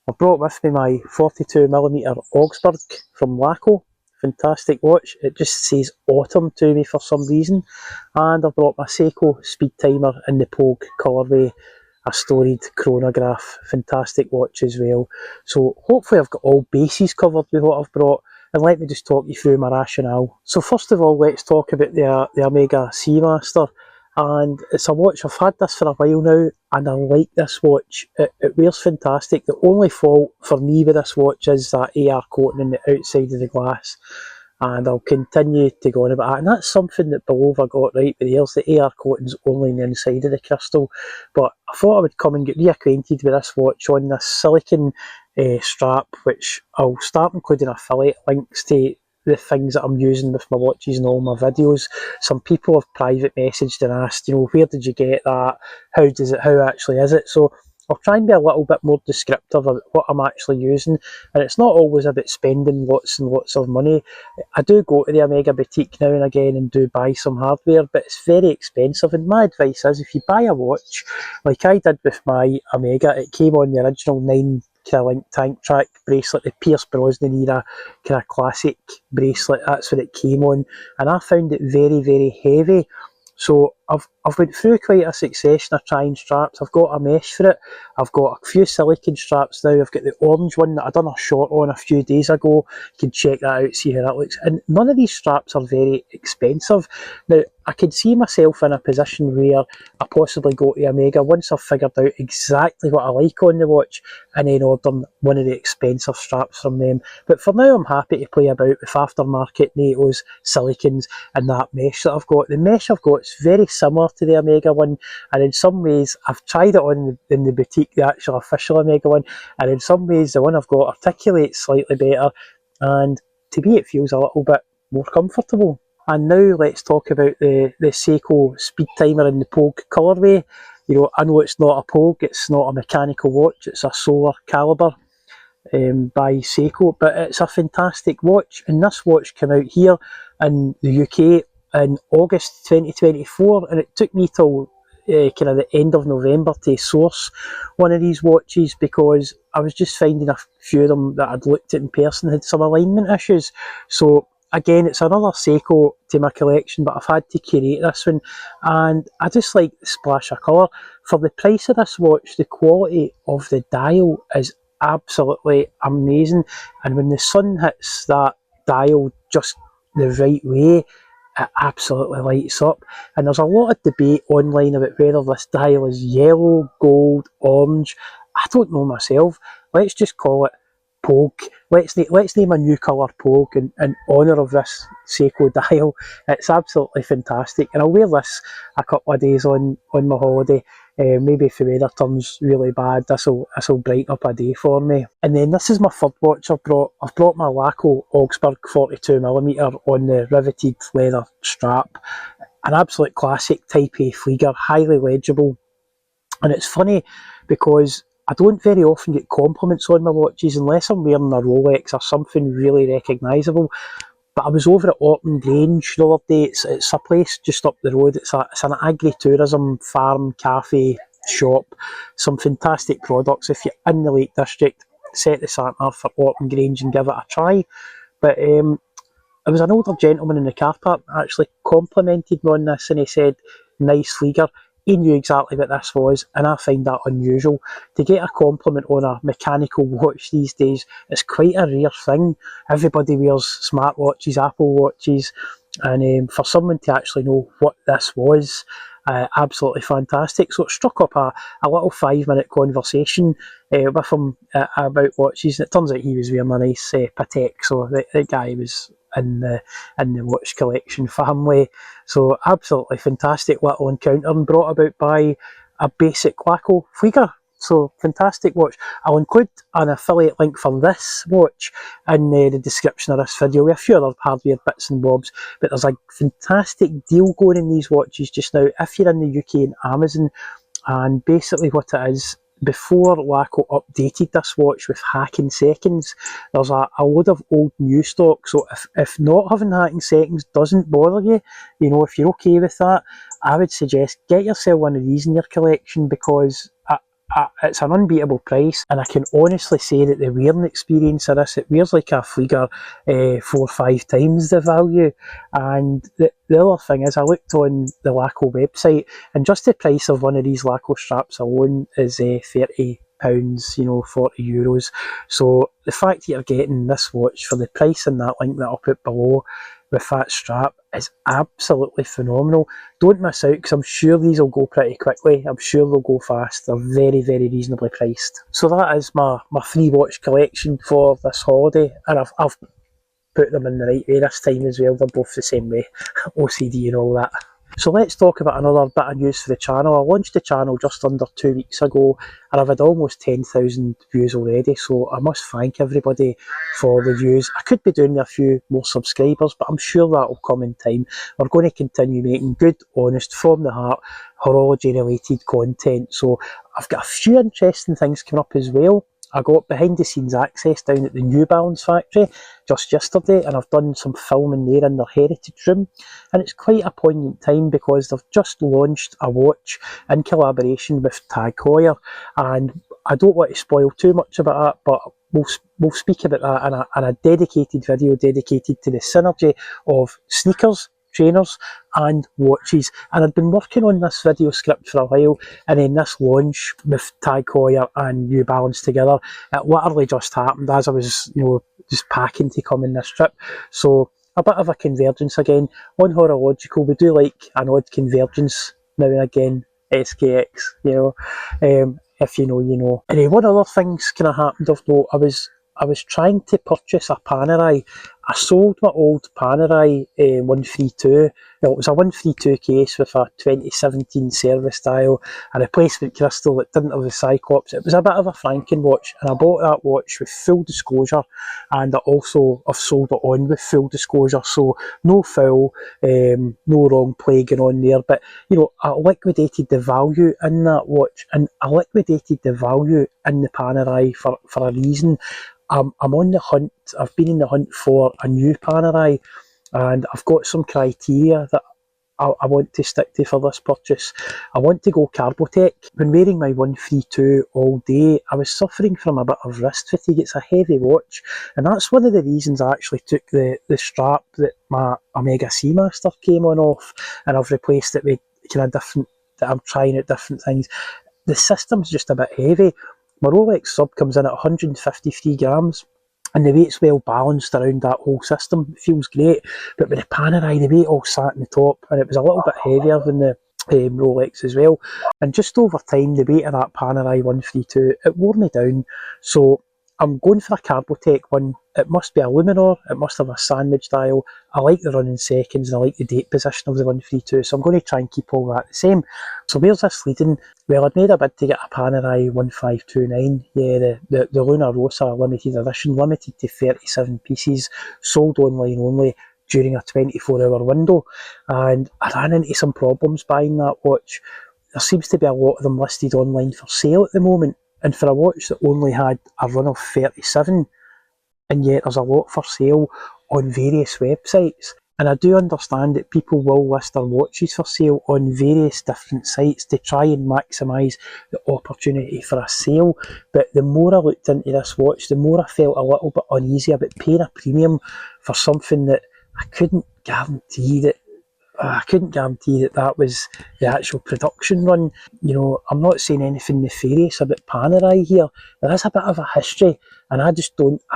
I've brought with me my 42mm Augsburg from Laco. Fantastic watch. It just says autumn to me for some reason. And I've brought my Seiko speed timer in the Pogue colourway, a storied chronograph. Fantastic watch as well. So hopefully I've got all bases covered with what I've brought, and let me just talk you through my rationale. So first of all, let's talk about the Omega Seamaster. And it's a watch, I've had this for a while now, and I like this watch. It wears fantastic. The only fault for me with this watch is that AR coating on the outside of the glass, and I'll continue to go on about that. And that's something that Bulova got right with theirs. The AR coating's only on the inside of the crystal. But I thought I would come and get reacquainted with this watch on this silicone strap, which I'll start including affiliate links to the things that I'm using with my watches and all my videos. Some people have private messaged and asked, where did you get that? How actually is it? So I'll try and be a little bit more descriptive about what I'm actually using, and it's not always about spending lots and lots of money. I do go to the Omega boutique now and again and do buy some hardware, but it's very expensive, and my advice is if you buy a watch, like I did with my Omega, it came on the original 9 link tank track bracelet, the Pierce Brosnan era kind of classic bracelet. That's what it came on, and I found it very, very heavy. So I've went through quite a succession of trying straps. I've got a mesh for it. I've got a few silicone straps now. I've got the orange one that I done a short on a few days ago. You can check that out, see how that looks. And none of these straps are very expensive. Now, I could see myself in a position where I possibly go to Omega once I've figured out exactly what I like on the watch, and then order one of the expensive straps from them. But for now, I'm happy to play about with aftermarket NATOs, silicones, and that mesh that I've got. The mesh I've got is very similar to the Omega one, and in some ways I've tried it on in the boutique, the actual official Omega one, and in some ways the one I've got articulates slightly better, and to me it feels a little bit more comfortable. And now let's talk about the Seiko Speed Timer in the Pogue colourway. You know, I know it's not a Pogue, it's not a mechanical watch, it's a solar caliber by Seiko, but it's a fantastic watch, and this watch came out here in the UK in August 2024, and it took me till kind of the end of November to source one of these watches, because I was just finding a few of them that I'd looked at in person had some alignment issues. So again, it's another Seiko to my collection, but I've had to curate this one, and I just like the splash of colour. For the price of this watch, the quality of the dial is absolutely amazing, and when the sun hits that dial just the right way, it absolutely lights up. And there's a lot of debate online about whether this dial is yellow, gold, orange. I don't know myself. Let's just call it Pogue. Let's name a new colour Pogue in honour of this Seiko dial. It's absolutely fantastic, and I'll wear this a couple of days on my holiday. Maybe if the weather turns really bad, this'll brighten up a day for me. And then this is my third watch I've brought. I've brought my Laco Augsburg 42mm on the riveted leather strap. An absolute classic Type A Flieger, highly legible. And it's funny because I don't very often get compliments on my watches unless I'm wearing a Rolex or something really recognisable. But I was over at Orton Grange the other day. It's a place just up the road. It's an agri-tourism farm, cafe, shop. Some fantastic products. If you're in the Lake District, set the sat-nav for Orton Grange and give it a try. But there was an older gentleman in the car park that actually complimented me on this, and he said, "Nice Flieger." He knew exactly what this was, and I find that unusual. To get a compliment on a mechanical watch these days is quite a rare thing. Everybody wears smartwatches, Apple watches, and for someone to actually know what this was, absolutely fantastic. So it struck up a little 5-minute conversation with him about watches, and it turns out he was wearing a nice Patek, so the guy was in the watch collection family. So absolutely fantastic little encounter, and brought about by a basic Laco Flieger. So fantastic watch. I'll include an affiliate link for this watch in the description of this video with a few other hardware bits and bobs. But there's a fantastic deal going in these watches just now if you're in the UK and Amazon. And basically what it is, before Laco updated this watch with hacking seconds, there's a load of old new stock. So if not having hacking seconds doesn't bother you, you know, if you're okay with that, I would suggest get yourself one of these in your collection, because it's an unbeatable price, and I can honestly say that the wearing experience of this, it wears like a Flieger 4 or 5 times the value. And the other thing is, I looked on the Laco website, and just the price of one of these Laco straps alone is £30, you know, €40. So the fact that you're getting this watch for the price and that link that I'll put below with that strap is absolutely phenomenal. Don't miss out, because I'm sure these will go pretty quickly. I'm sure they'll go fast. They're very, very reasonably priced. So that is my 3 watch collection for this holiday, and I've put them in the right way this time as well. They're both the same way, OCD and all that. So let's talk about another bit of news for the channel. I launched the channel just under 2 weeks ago, and I've had almost 10,000 views already, so I must thank everybody for the views. I could be doing a few more subscribers, but I'm sure that will come in time. We're going to continue making good, honest, from the heart, horology related content. So I've got a few interesting things coming up as well. I got behind the scenes access down at the New Balance factory just yesterday, and I've done some filming there in their heritage room, and it's quite a poignant time because they've just launched a watch in collaboration with Tag Heuer, and I don't want to spoil too much about that, but we'll speak about that in a dedicated video dedicated to the synergy of sneakers, trainers and watches. And I'd been working on this video script for a while, and then this launch with Tag Heuer and New Balance together, it literally just happened as I was, you know, just packing to come in this trip. So a bit of a convergence again. On Horological, we do like an odd convergence now and again. SKX, you know, if you know, you know. And one other thing's kind of happened of note. I was trying to purchase a Panerai, I sold my old Panerai 132. Well, it was a 132 case with a 2017 service dial, a replacement crystal that didn't have the Cyclops. It was a bit of a Franken watch, and I bought that watch with full disclosure, and I've sold it on with full disclosure, so no foul, no wrong play going on there. But I liquidated the value in that watch, and I liquidated the value in the Panerai for a reason. I'm on the hunt. I've been in the hunt for a new Panerai, and I've got some criteria that I want to stick to for this purchase. I want to go Carbotech. When wearing my 132 all day, I was suffering from a bit of wrist fatigue. It's a heavy watch, and that's one of the reasons I actually took the strap that my Omega Seamaster came on off, and I've replaced it with kind of different, that I'm trying out different things. The system's just a bit heavy. My Rolex sub comes in at 153 grams, and the weight's well balanced around that whole system. It feels great, but with the Panerai, the weight all sat in the top, and it was a little bit heavier than the Rolex as well. And just over time, the weight of that Panerai 132, it wore me down. So I'm going for a Carbotech one. It must be a Luminor, it must have a sandwich dial. I like the running seconds, and I like the date position of the 132, so I'm going to try and keep all that the same. So where's this leading? Well, I'd made a bid to get a Panerai 1529, the Luna Rosa limited edition, limited to 37 pieces, sold online only during a 24-hour window, and I ran into some problems buying that watch. There seems to be a lot of them listed online for sale at the moment, and for a watch that only had a run of 37, and yet there's a lot for sale on various websites. And I do understand that people will list their watches for sale on various different sites to try and maximise the opportunity for a sale. But the more I looked into this watch, the more I felt a little bit uneasy about paying a premium for something that I couldn't guarantee that was the actual production run. I'm not saying anything nefarious about Panerai here. There is a bit of a history, and I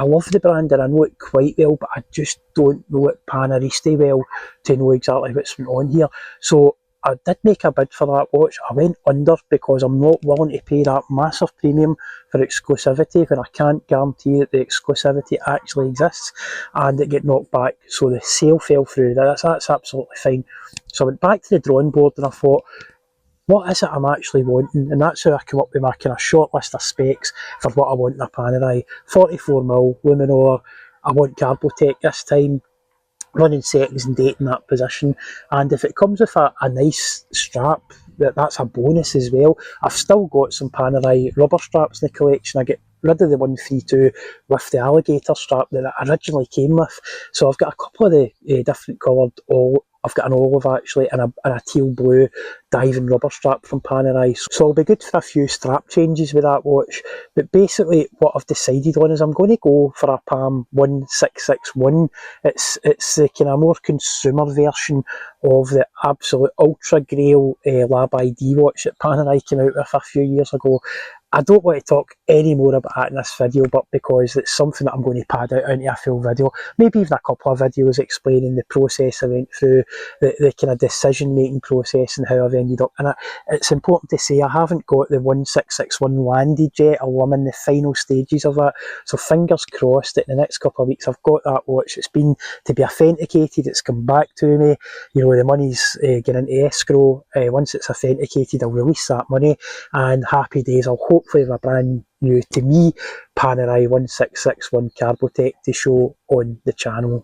love the brand and I know it quite well, but I just don't know it Paneriste well to know exactly what's went on here. So I did make a bid for that watch. I went under because I'm not willing to pay that massive premium for exclusivity when I can't guarantee that the exclusivity actually exists, and it get knocked back. So the sale fell through. That's absolutely fine. So I went back to the drawing board and I thought, what is it I'm actually wanting? And that's how I come up with my kind of short list of specs for what I want in a Panerai. 44mm, Luminor, I want Carbotech this time, running settings and date in that position. And if it comes with a nice strap, that's a bonus as well. I've still got some Panerai rubber straps in the collection. I get rid of the 132 with the alligator strap that it originally came with. So I've got a couple of the different coloured, I've got an olive actually, and a teal blue diving rubber strap from Panerai. So I'll be good for a few strap changes with that watch. But basically what I've decided on is I'm going to go for a PAM 1661. It's the kind of more consumer version of the absolute ultra grail Lab ID watch that Panerai came out with a few years ago. I don't want to talk any more about that in this video, but because it's something that I'm going to pad out into a full video, maybe even a couple of videos explaining the process I went through, the kind of decision-making process and how I've ended up. And it's important to say I haven't got the 1661 landed yet, I'm in the final stages of it. So fingers crossed that in the next couple of weeks I've got that watch. It's been to be authenticated, it's come back to me. The money's getting into escrow. Once it's authenticated, I'll release that money, and happy days. I'll hopefully have a brand new, to me, Panerai 1661 Carbotech to show on the channel.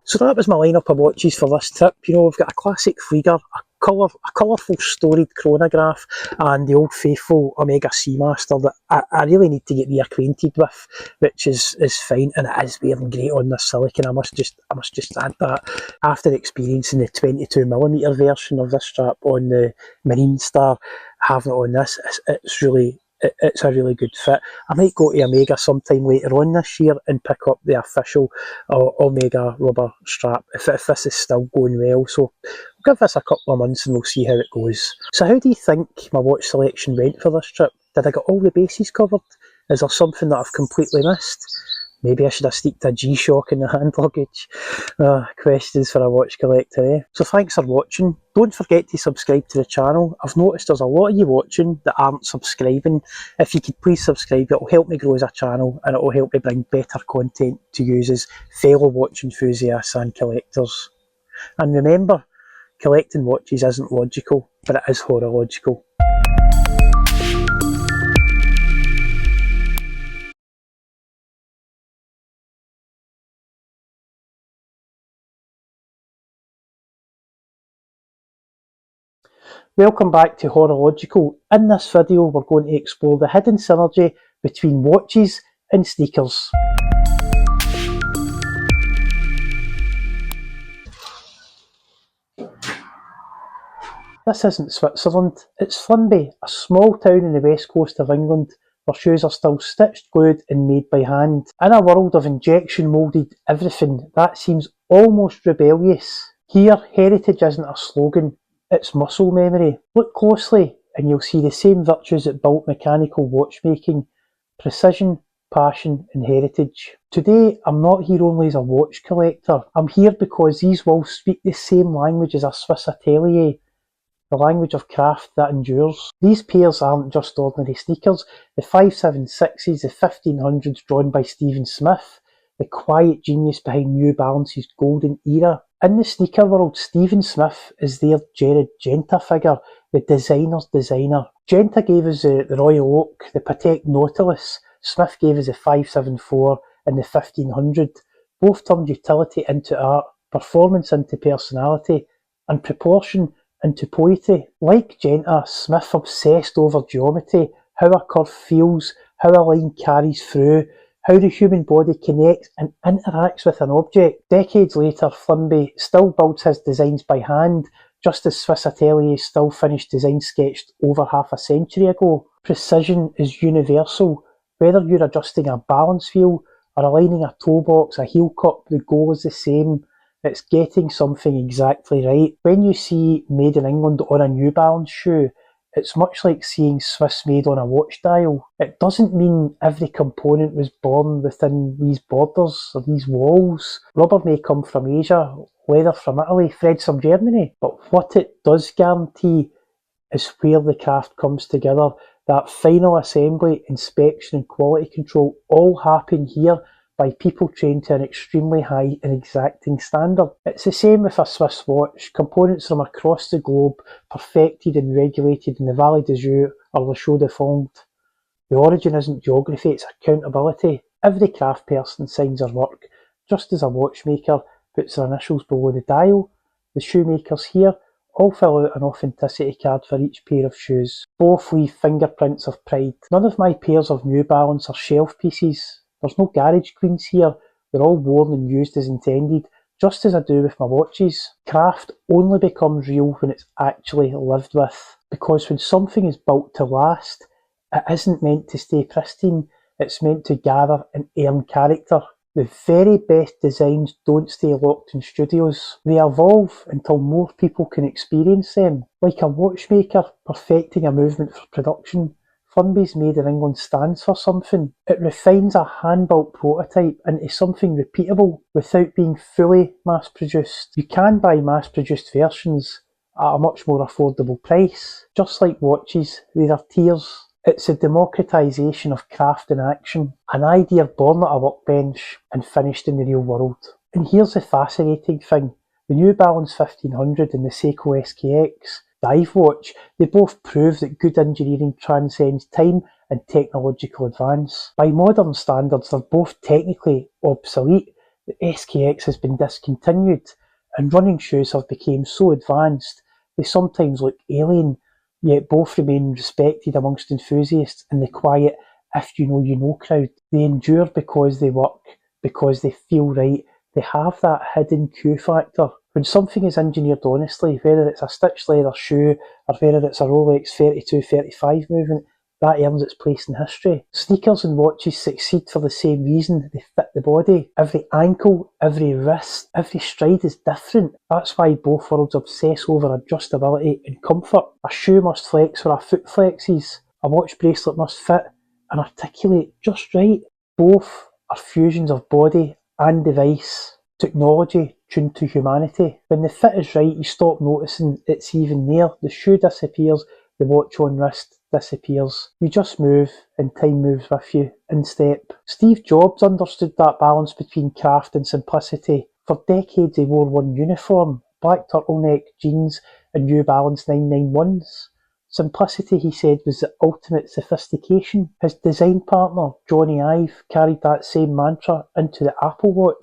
So that was my lineup of watches for this trip. We've got a classic Flieger, a colourful storied chronograph, and the old faithful Omega Seamaster that I really need to get reacquainted with, which is fine, and it is wearing great on this silicon. I must just add that. After experiencing the 22mm version of this strap on the Marine Star, having it on this, it's a really good fit. I might go to Omega sometime later on this year and pick up the official Omega rubber strap if this is still going well. So we'll give this a couple of months and we'll see how it goes. So how do you think my watch selection went for this trip? Did I get all the bases covered? Is there something that I've completely missed? Maybe I should have sneaked a G-Shock in the hand luggage. Questions for a watch collector, eh? So thanks for watching. Don't forget to subscribe to the channel. I've noticed there's a lot of you watching that aren't subscribing. If you could please subscribe, it'll help me grow as a channel and it'll help me bring better content to you as fellow watch enthusiasts and collectors. And remember, collecting watches isn't logical, but it is horological. Welcome back to Horological. In this video we're going to explore the hidden synergy between watches and sneakers. This isn't Switzerland, it's Flunby, a small town in the west coast of England where shoes are still stitched, glued and made by hand. In a world of injection moulded everything, that seems almost rebellious. Here, heritage isn't a slogan, it's muscle memory. Look closely and you'll see the same virtues that built mechanical watchmaking: precision, passion and heritage. Today I'm not here only as a watch collector, I'm here because these walls speak the same language as a Swiss atelier, the language of craft that endures. These pairs aren't just ordinary sneakers. The 576s, the 1500s drawn by Stephen Smith, the quiet genius behind New Balance's golden era. In the sneaker world, Stephen Smith is their Jared Genta figure, the designer's designer. Genta gave us the Royal Oak, the Patek Nautilus. Smith gave us the 574 and the 1500. Both turned utility into art, performance into personality, and proportion into poetry. Like Genta, Smith obsessed over geometry, how a curve feels, how a line carries through, how the human body connects and interacts with an object. Decades later, Flunby still builds his designs by hand, just as Swiss ateliers still finish designs sketched over half a century ago. Precision is universal. Whether you're adjusting a balance wheel or aligning a toe box, a heel cup, the goal is the same. It's getting something exactly right. When you see Made in England on a New Balance shoe, it's much like seeing Swiss made on a watch dial. It doesn't mean every component was born within these borders or these walls. Rubber may come from Asia, leather from Italy, threads from Germany, but what it does guarantee is where the craft comes together. That final assembly, inspection and quality control all happen here by people trained to an extremely high and exacting standard. It's the same with a Swiss watch. Components from across the globe, perfected and regulated in the Valley d'Azur or the Chaux de Fonds. The origin isn't geography, it's accountability. Every craft person signs their work, just as a watchmaker puts their initials below the dial. The shoemakers here all fill out an authenticity card for each pair of shoes. Both leave fingerprints of pride. None of my pairs of New Balance are shelf pieces. There's no garage queens here. They're all worn and used as intended, just as I do with my watches. Craft only becomes real when it's actually lived with, because when something is built to last, it isn't meant to stay pristine, it's meant to gather and earn character. The very best designs don't stay locked in studios. They evolve until more people can experience them. Like a watchmaker perfecting a movement for production, Flunby's Made in England stands for something. It refines a hand-built prototype into something repeatable without being fully mass-produced. You can buy mass-produced versions at a much more affordable price. Just like watches, there are tiers. It's a democratisation of craft in action, an idea born at a workbench and finished in the real world. And here's the fascinating thing, the New Balance 1500 and the Seiko SKX dive watch, they both prove that good engineering transcends time and technological advance. By modern standards, they're both technically obsolete. The SKX has been discontinued, and running shoes have become so advanced they sometimes look alien, yet both remain respected amongst enthusiasts in the quiet if you know crowd. They endure because they work, because they feel right, they have that hidden Q factor. When something is engineered honestly, whether it's a stitched leather shoe or whether it's a Rolex 32-35 movement, that earns its place in history. Sneakers and watches succeed for the same reason: they fit the body. Every ankle, every wrist, every stride is different. That's why both worlds obsess over adjustability and comfort. A shoe must flex where a foot flexes. A watch bracelet must fit and articulate just right. Both are fusions of body and device, technology tuned to humanity. When the fit is right, you stop noticing it's even there. The shoe disappears, the watch on wrist disappears. You just move, and time moves with you in step. Steve Jobs understood that balance between craft and simplicity. For decades he wore one uniform, black turtleneck jeans and New Balance 991s. Simplicity, he said, was the ultimate sophistication. His design partner, Johnny Ive, carried that same mantra into the Apple Watch.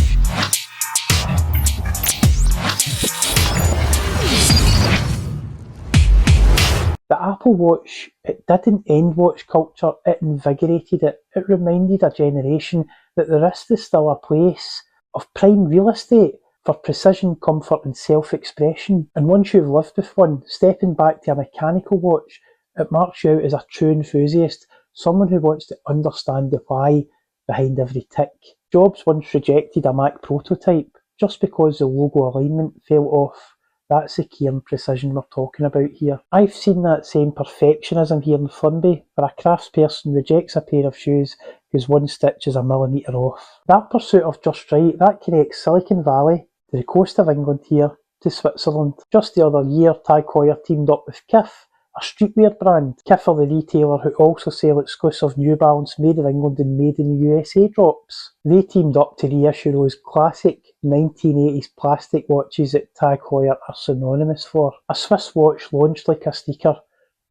The Apple Watch, it didn't end watch culture, it invigorated it. It reminded a generation that the wrist is still a place of prime real estate for precision, comfort and self-expression. And once you've lived with one, stepping back to a mechanical watch, it marks you out as a true enthusiast, someone who wants to understand the why behind every tick. Jobs once rejected a Mac prototype just because the logo alignment fell off. That's the key and precision we're talking about here. I've seen that same perfectionism here in Flumby, where a craftsperson rejects a pair of shoes whose one stitch is a millimetre off. That pursuit of just right, that connects Silicon Valley to the coast of England here to Switzerland. Just the other year, Tag Heuer teamed up with Kith, a streetwear brand. Kith are the retailer who also sell exclusive New Balance Made in England and Made in the USA drops. They teamed up to reissue those classic 1980s plastic watches that Tag Heuer are synonymous for. A Swiss watch launched like a sneaker.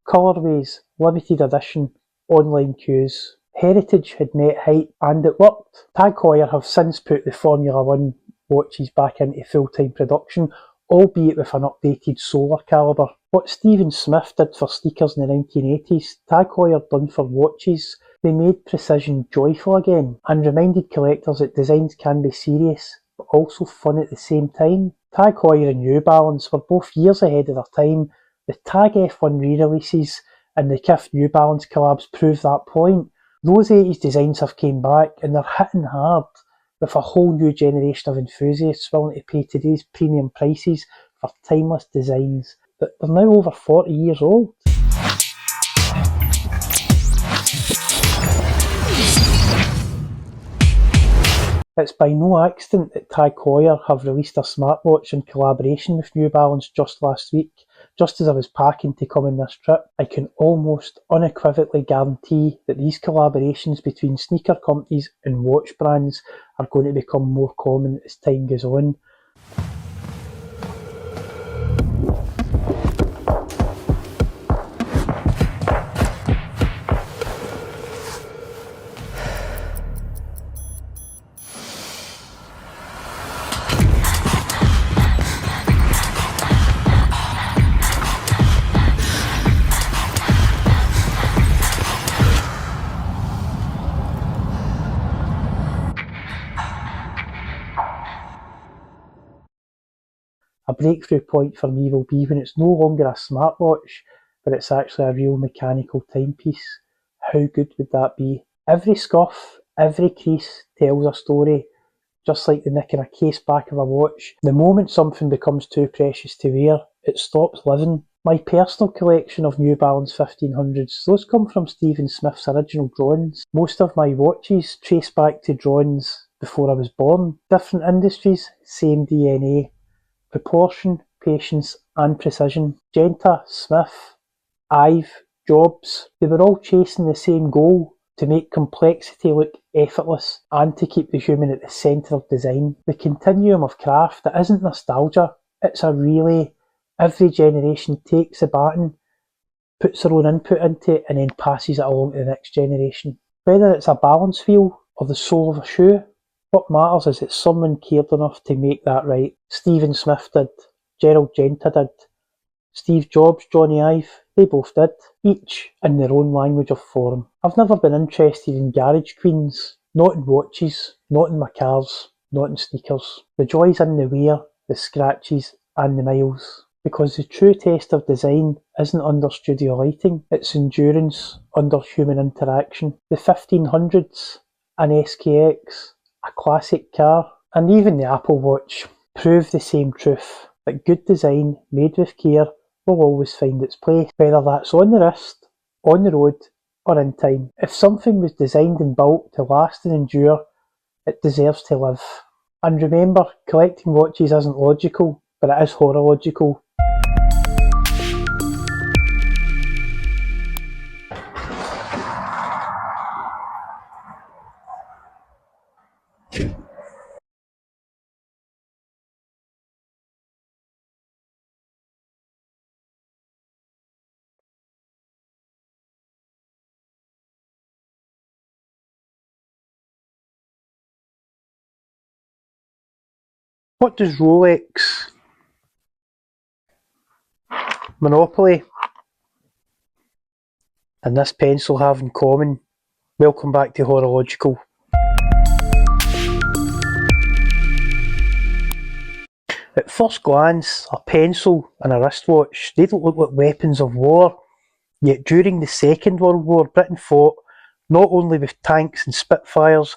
Colourways, limited edition, online queues. Heritage had met hype and it worked. Tag Heuer have since put the Formula 1 watches back into full-time production, albeit with an updated solar calibre. What Stephen Smith did for sneakers in the 1980s, Tag Heuer done for watches. They made precision joyful again and reminded collectors that designs can be serious but also fun at the same time. Tag Heuer and New Balance were both years ahead of their time. The Tag F1 re-releases and the Kith New Balance collabs prove that point. Those 80s designs have came back and they're hitting hard, with a whole new generation of enthusiasts willing to pay today's premium prices for timeless designs that are now over 40 years old. It's by no accident that Tag Heuer have released a smartwatch in collaboration with New Balance just last week. Just as I was packing to come on this trip, I can almost unequivocally guarantee that these collaborations between sneaker companies and watch brands are going to become more common as time goes on. A breakthrough point for me will be when it's no longer a smartwatch, but it's actually a real mechanical timepiece. How good would that be? Every scuff, every crease tells a story, just like the nick in a case back of a watch. The moment something becomes too precious to wear, it stops living. My personal collection of New Balance 1500s, those come from Stephen Smith's original drawings. Most of my watches trace back to drawings before I was born. Different industries, same DNA. Proportion, patience and precision. Genta, Smith, Ive, Jobs, they were all chasing the same goal, to make complexity look effortless and to keep the human at the centre of design. The continuum of craft, that isn't nostalgia, it's a relay. Every generation takes the baton, puts their own input into it and then passes it along to the next generation. Whether it's a balance wheel or the sole of a shoe, what matters is that someone cared enough to make that right. Stephen Smith did, Gerald Genta did, Steve Jobs, Johnny Ive, they both did, each in their own language of form. I've never been interested in garage queens, not in watches, not in my cars, not in sneakers. The joy's in the wear, the scratches and the miles. Because the true test of design isn't under studio lighting, it's endurance under human interaction. The 1500s, an SKX, a classic car, and even the Apple Watch prove the same truth, that good design made with care will always find its place, whether that's on the wrist, on the road, or in time. If something was designed and built to last and endure, it deserves to live. And remember, collecting watches isn't logical, but it is horological. What does Rolex Monopoly and this pencil have in common? Welcome back to Horological. At first glance, a pencil and a wristwatch, they don't look like weapons of war. Yet during the Second World War, Britain fought not only with tanks and Spitfires,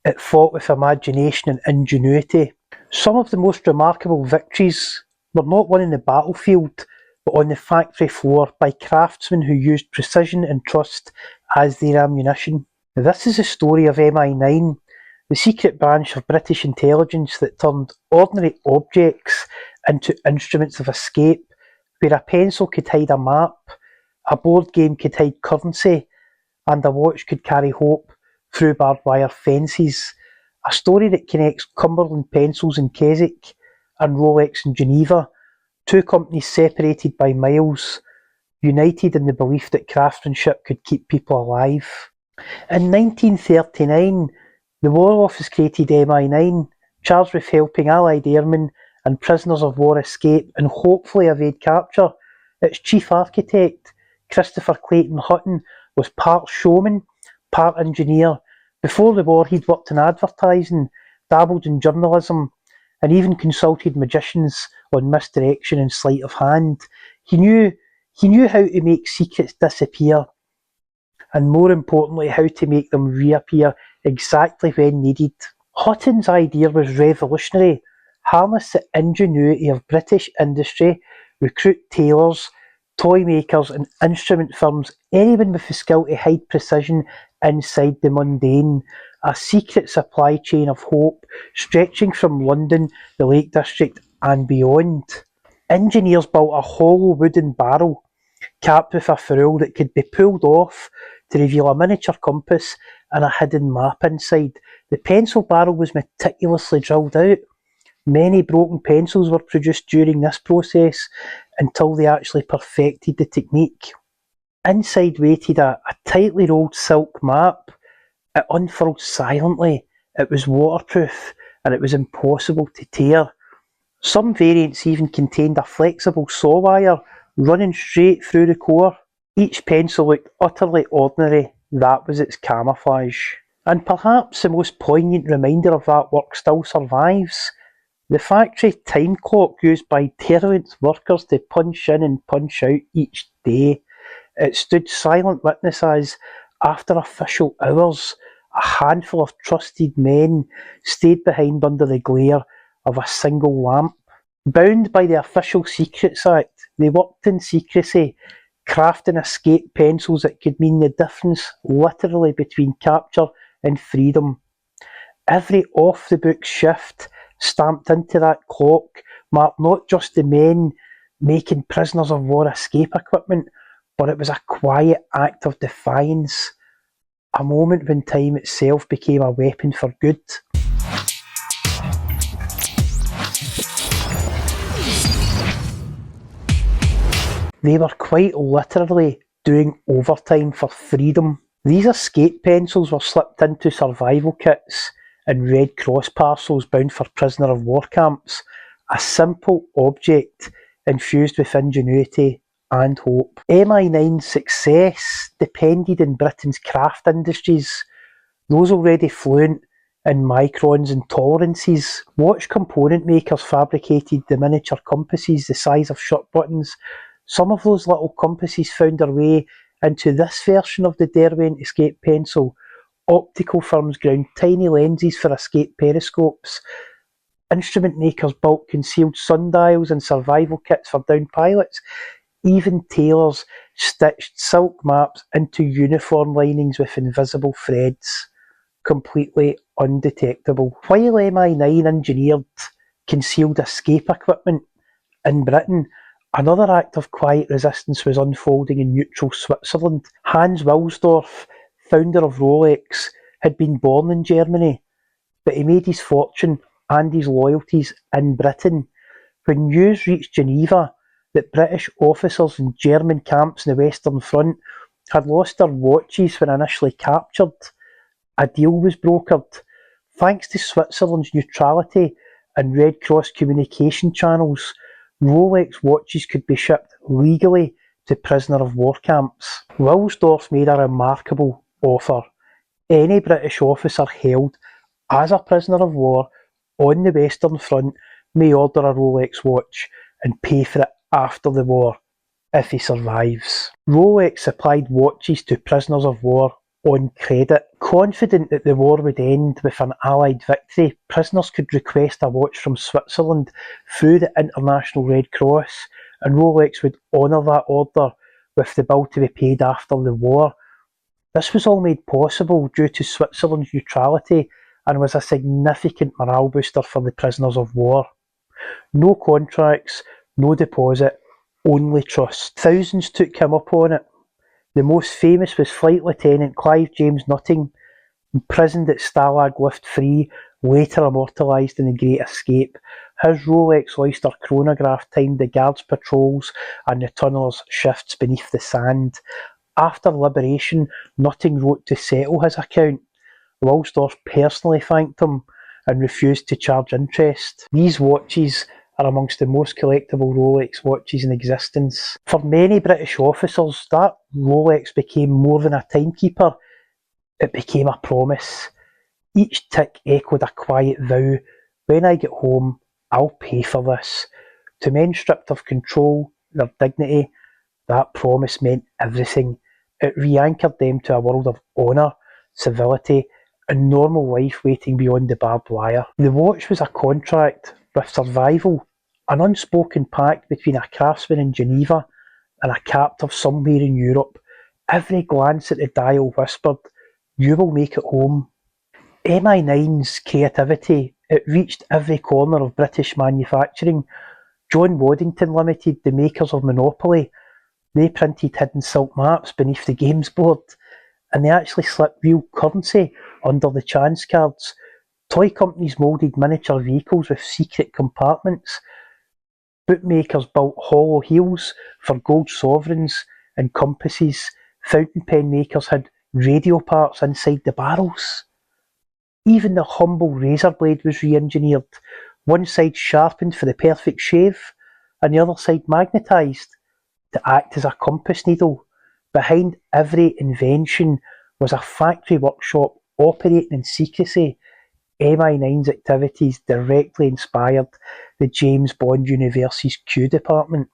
it fought with imagination and ingenuity. Some of the most remarkable victories were not won in the battlefield, but on the factory floor by craftsmen who used precision and trust as their ammunition. This is the story of MI9, the secret branch of British intelligence that turned ordinary objects into instruments of escape, where a pencil could hide a map, a board game could hide currency, and a watch could carry hope through barbed wire fences. A story that connects Cumberland Pencils in Keswick and Rolex in Geneva, two companies separated by miles, united in the belief that craftsmanship could keep people alive. In 1939, the War Office created MI9, charged with helping Allied airmen and prisoners of war escape and hopefully evade capture. Its chief architect, Christopher Clayton Hutton, was part showman, part engineer. Before the war, he'd worked in advertising, dabbled in journalism, and even consulted magicians on misdirection and sleight of hand. He knew how to make secrets disappear, and more importantly, how to make them reappear exactly when needed. Hutton's idea was revolutionary. Harness the ingenuity of British industry, recruit tailors, toy makers and instrument firms, anyone with the skill to hide precision inside the mundane. A secret supply chain of hope, stretching from London, the Lake District and beyond. Engineers built a hollow wooden barrel, capped with a ferrule that could be pulled off to reveal a miniature compass and a hidden map inside. The pencil barrel was meticulously drilled out. Many broken pencils were produced during this process until they actually perfected the technique. Inside waited a tightly rolled silk map. It unfurled silently. It was waterproof and it was impossible to tear. Some variants even contained a flexible saw wire running straight through the core. Each pencil looked utterly ordinary. That was its camouflage. And perhaps the most poignant reminder of that work still survives. The factory time clock used by derelict workers to punch in and punch out each day. It stood silent witness as, after official hours, a handful of trusted men stayed behind under the glare of a single lamp. Bound by the Official Secrets Act, they worked in secrecy, crafting escape pencils that could mean the difference literally between capture and freedom. Every off-the-book shift stamped into that clock marked not just the men making prisoners of war escape equipment, but it was a quiet act of defiance, a moment when time itself became a weapon for good. They were quite literally doing overtime for freedom. These escape pencils were slipped into survival kits and Red Cross parcels bound for prisoner of war camps, a simple object infused with ingenuity and hope. MI9's success depended on Britain's craft industries, those already fluent in microns and tolerances. Watch component makers fabricated the miniature compasses the size of shirt buttons. Some of those little compasses found their way into this version of the Derwent escape pencil. Optical firms ground tiny lenses for escape periscopes. Instrument makers built concealed sundials and survival kits for downed pilots. Even tailors stitched silk maps into uniform linings with invisible threads. Completely undetectable. While MI9 engineered concealed escape equipment in Britain, another act of quiet resistance was unfolding in neutral Switzerland. Hans Wilsdorf, founder of Rolex, had been born in Germany, but he made his fortune and his loyalties in Britain. When news reached Geneva that British officers in German camps in the Western Front had lost their watches when initially captured, a deal was brokered. Thanks to Switzerland's neutrality and Red Cross communication channels, Rolex watches could be shipped legally to prisoner of war camps. Wilsdorf made a remarkable offer. Any British officer held as a prisoner of war on the Western Front may order a Rolex watch and pay for it after the war if he survives. Rolex supplied watches to prisoners of war on credit. Confident that the war would end with an Allied victory, prisoners could request a watch from Switzerland through the International Red Cross, and Rolex would honour that order with the bill to be paid after the war. This was all made possible due to Switzerland's neutrality and was a significant morale booster for the prisoners of war. No contracts, no deposit, only trust. Thousands took him up on it. The most famous was Flight Lieutenant Clive James Nutting, imprisoned at Stalag Luft 3, later immortalised in The Great Escape. His Rolex Oyster chronograph timed the guards' patrols and the tunnellers' shifts beneath the sand. After liberation, Nutting wrote to settle his account. Wilsdorf personally thanked him and refused to charge interest. These watches are amongst the most collectible Rolex watches in existence. For many British officers, that Rolex became more than a timekeeper, it became a promise. Each tick echoed a quiet vow: when I get home, I'll pay for this. To men stripped of control, their dignity, that promise meant everything. It re-anchored them to a world of honour, civility, and normal life waiting beyond the barbed wire. The watch was a contract with survival, an unspoken pact between a craftsman in Geneva and a captive somewhere in Europe. Every glance at the dial whispered, "You will make it home." MI9's creativity, it reached every corner of British manufacturing. John Waddington Limited, the makers of Monopoly, they printed hidden silk maps beneath the games board, and they actually slipped real currency under the chance cards. Toy companies moulded miniature vehicles with secret compartments. Bookmakers built hollow heels for gold sovereigns and compasses. Fountain pen makers had radio parts inside the barrels. Even the humble razor blade was re-engineered, one side sharpened for the perfect shave, and the other side magnetised to act as a compass needle. Behind every invention was a factory workshop operating in secrecy. MI9's activities directly inspired the James Bond universe's Q department.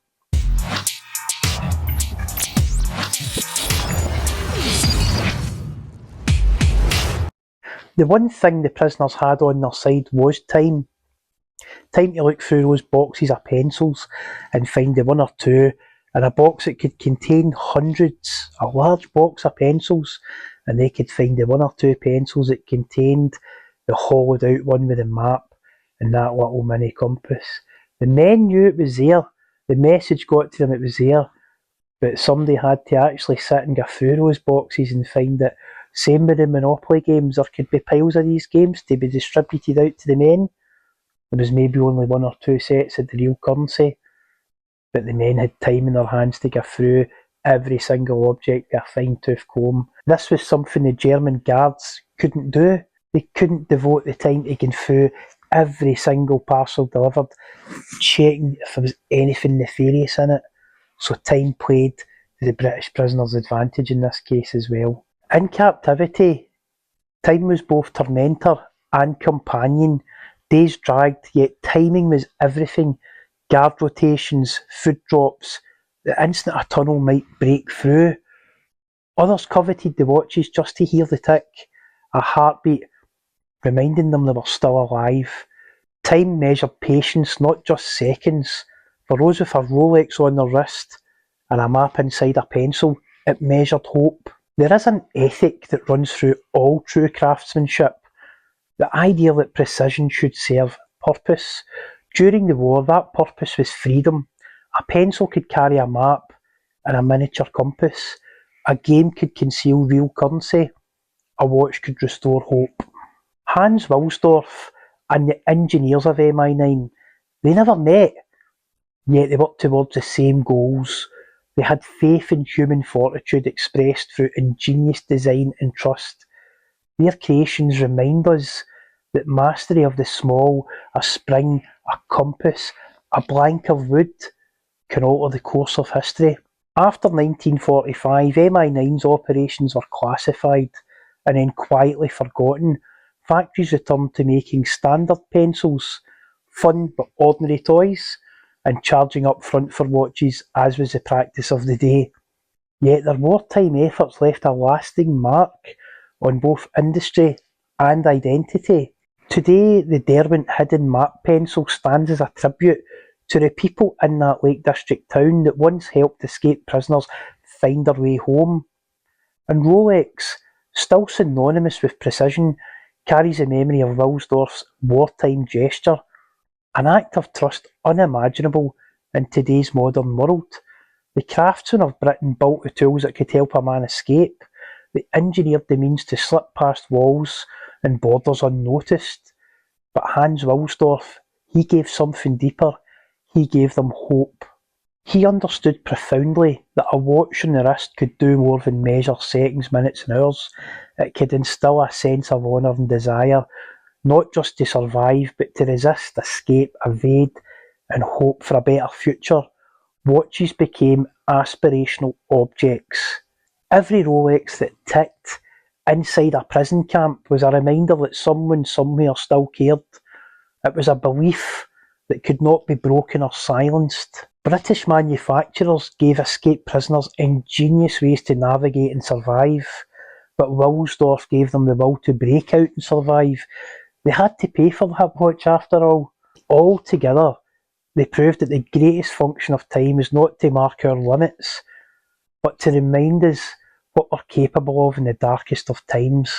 The one thing the prisoners had on their side was time. Time to look through those boxes of pencils and find the one or two in a box that could contain hundreds, a large box of pencils, and they could find the one or two pencils that contained the hollowed out one with a map and that little mini compass. The men knew it was there, the message got to them it was there, but somebody had to actually sit and go through those boxes and find it. Same with the Monopoly games, there could be piles of these games to be distributed out to the men. There was maybe only one or two sets of the real currency, but the men had time in their hands to go through every single object with a fine-tooth comb. This was something the German guards couldn't do. They couldn't devote the time to going through every single parcel delivered, checking if there was anything nefarious in it. So time played to the British prisoners' advantage in this case as well. In captivity, time was both tormentor and companion. Days dragged, yet timing was everything. Guard rotations, food drops, the instant a tunnel might break through. Others coveted the watches just to hear the tick, a heartbeat, reminding them they were still alive. Time measured patience, not just seconds. For those with a Rolex on their wrist and a map inside a pencil, it measured hope. There is an ethic that runs through all true craftsmanship. The idea that precision should serve purpose. During the war, that purpose was freedom. A pencil could carry a map and a miniature compass. A game could conceal real currency. A watch could restore hope. Hans Wilsdorf and the engineers of MI9, they never met, yet they worked towards the same goals. They had faith in human fortitude expressed through ingenious design and trust. Their creations remind us that mastery of the small, a spring, a compass, a blank of wood, can alter the course of history. After 1945, MI9's operations were classified and then quietly forgotten. Factories returned to making standard pencils, fun but ordinary toys, and charging up front for watches, as was the practice of the day. Yet their wartime efforts left a lasting mark on both industry and identity. Today, the Derwent Hidden Map pencil stands as a tribute to the people in that Lake District town that once helped escaped prisoners find their way home. And Rolex, still synonymous with precision, carries the memory of Wilsdorf's wartime gesture, an act of trust unimaginable in today's modern world. The craftsmen of Britain built the tools that could help a man escape. They engineered the means to slip past walls and borders unnoticed. But Hans Wilsdorf, he gave something deeper. He gave them hope. He understood profoundly that a watch on the wrist could do more than measure seconds, minutes and hours. It could instill a sense of honour and desire, not just to survive, but to resist, escape, evade, and hope for a better future. Watches became aspirational objects. Every Rolex that ticked inside a prison camp was a reminder that someone somewhere still cared. It was a belief that could not be broken or silenced. British manufacturers gave escaped prisoners ingenious ways to navigate and survive, but Wilsdorf gave them the will to break out and survive. They had to pay for that watch after all. Altogether, they proved that the greatest function of time is not to mark our limits, but to remind us what we're capable of in the darkest of times.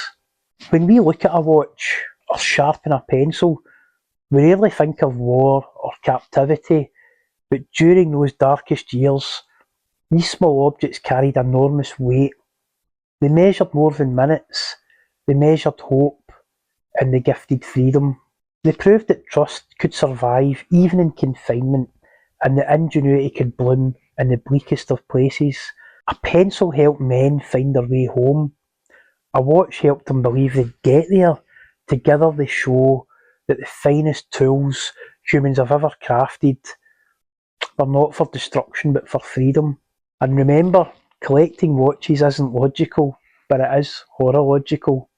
When we look at a watch or sharpen a pencil, we rarely think of war or captivity, but during those darkest years, these small objects carried enormous weight. They measured more than minutes, they measured hope, and they gifted freedom. They proved that trust could survive even in confinement, and that ingenuity could bloom in the bleakest of places. A pencil helped men find their way home. A watch helped them believe they'd get there. Together they show that the finest tools humans have ever crafted were not for destruction but for freedom. And remember, collecting watches isn't logical, but it is horological.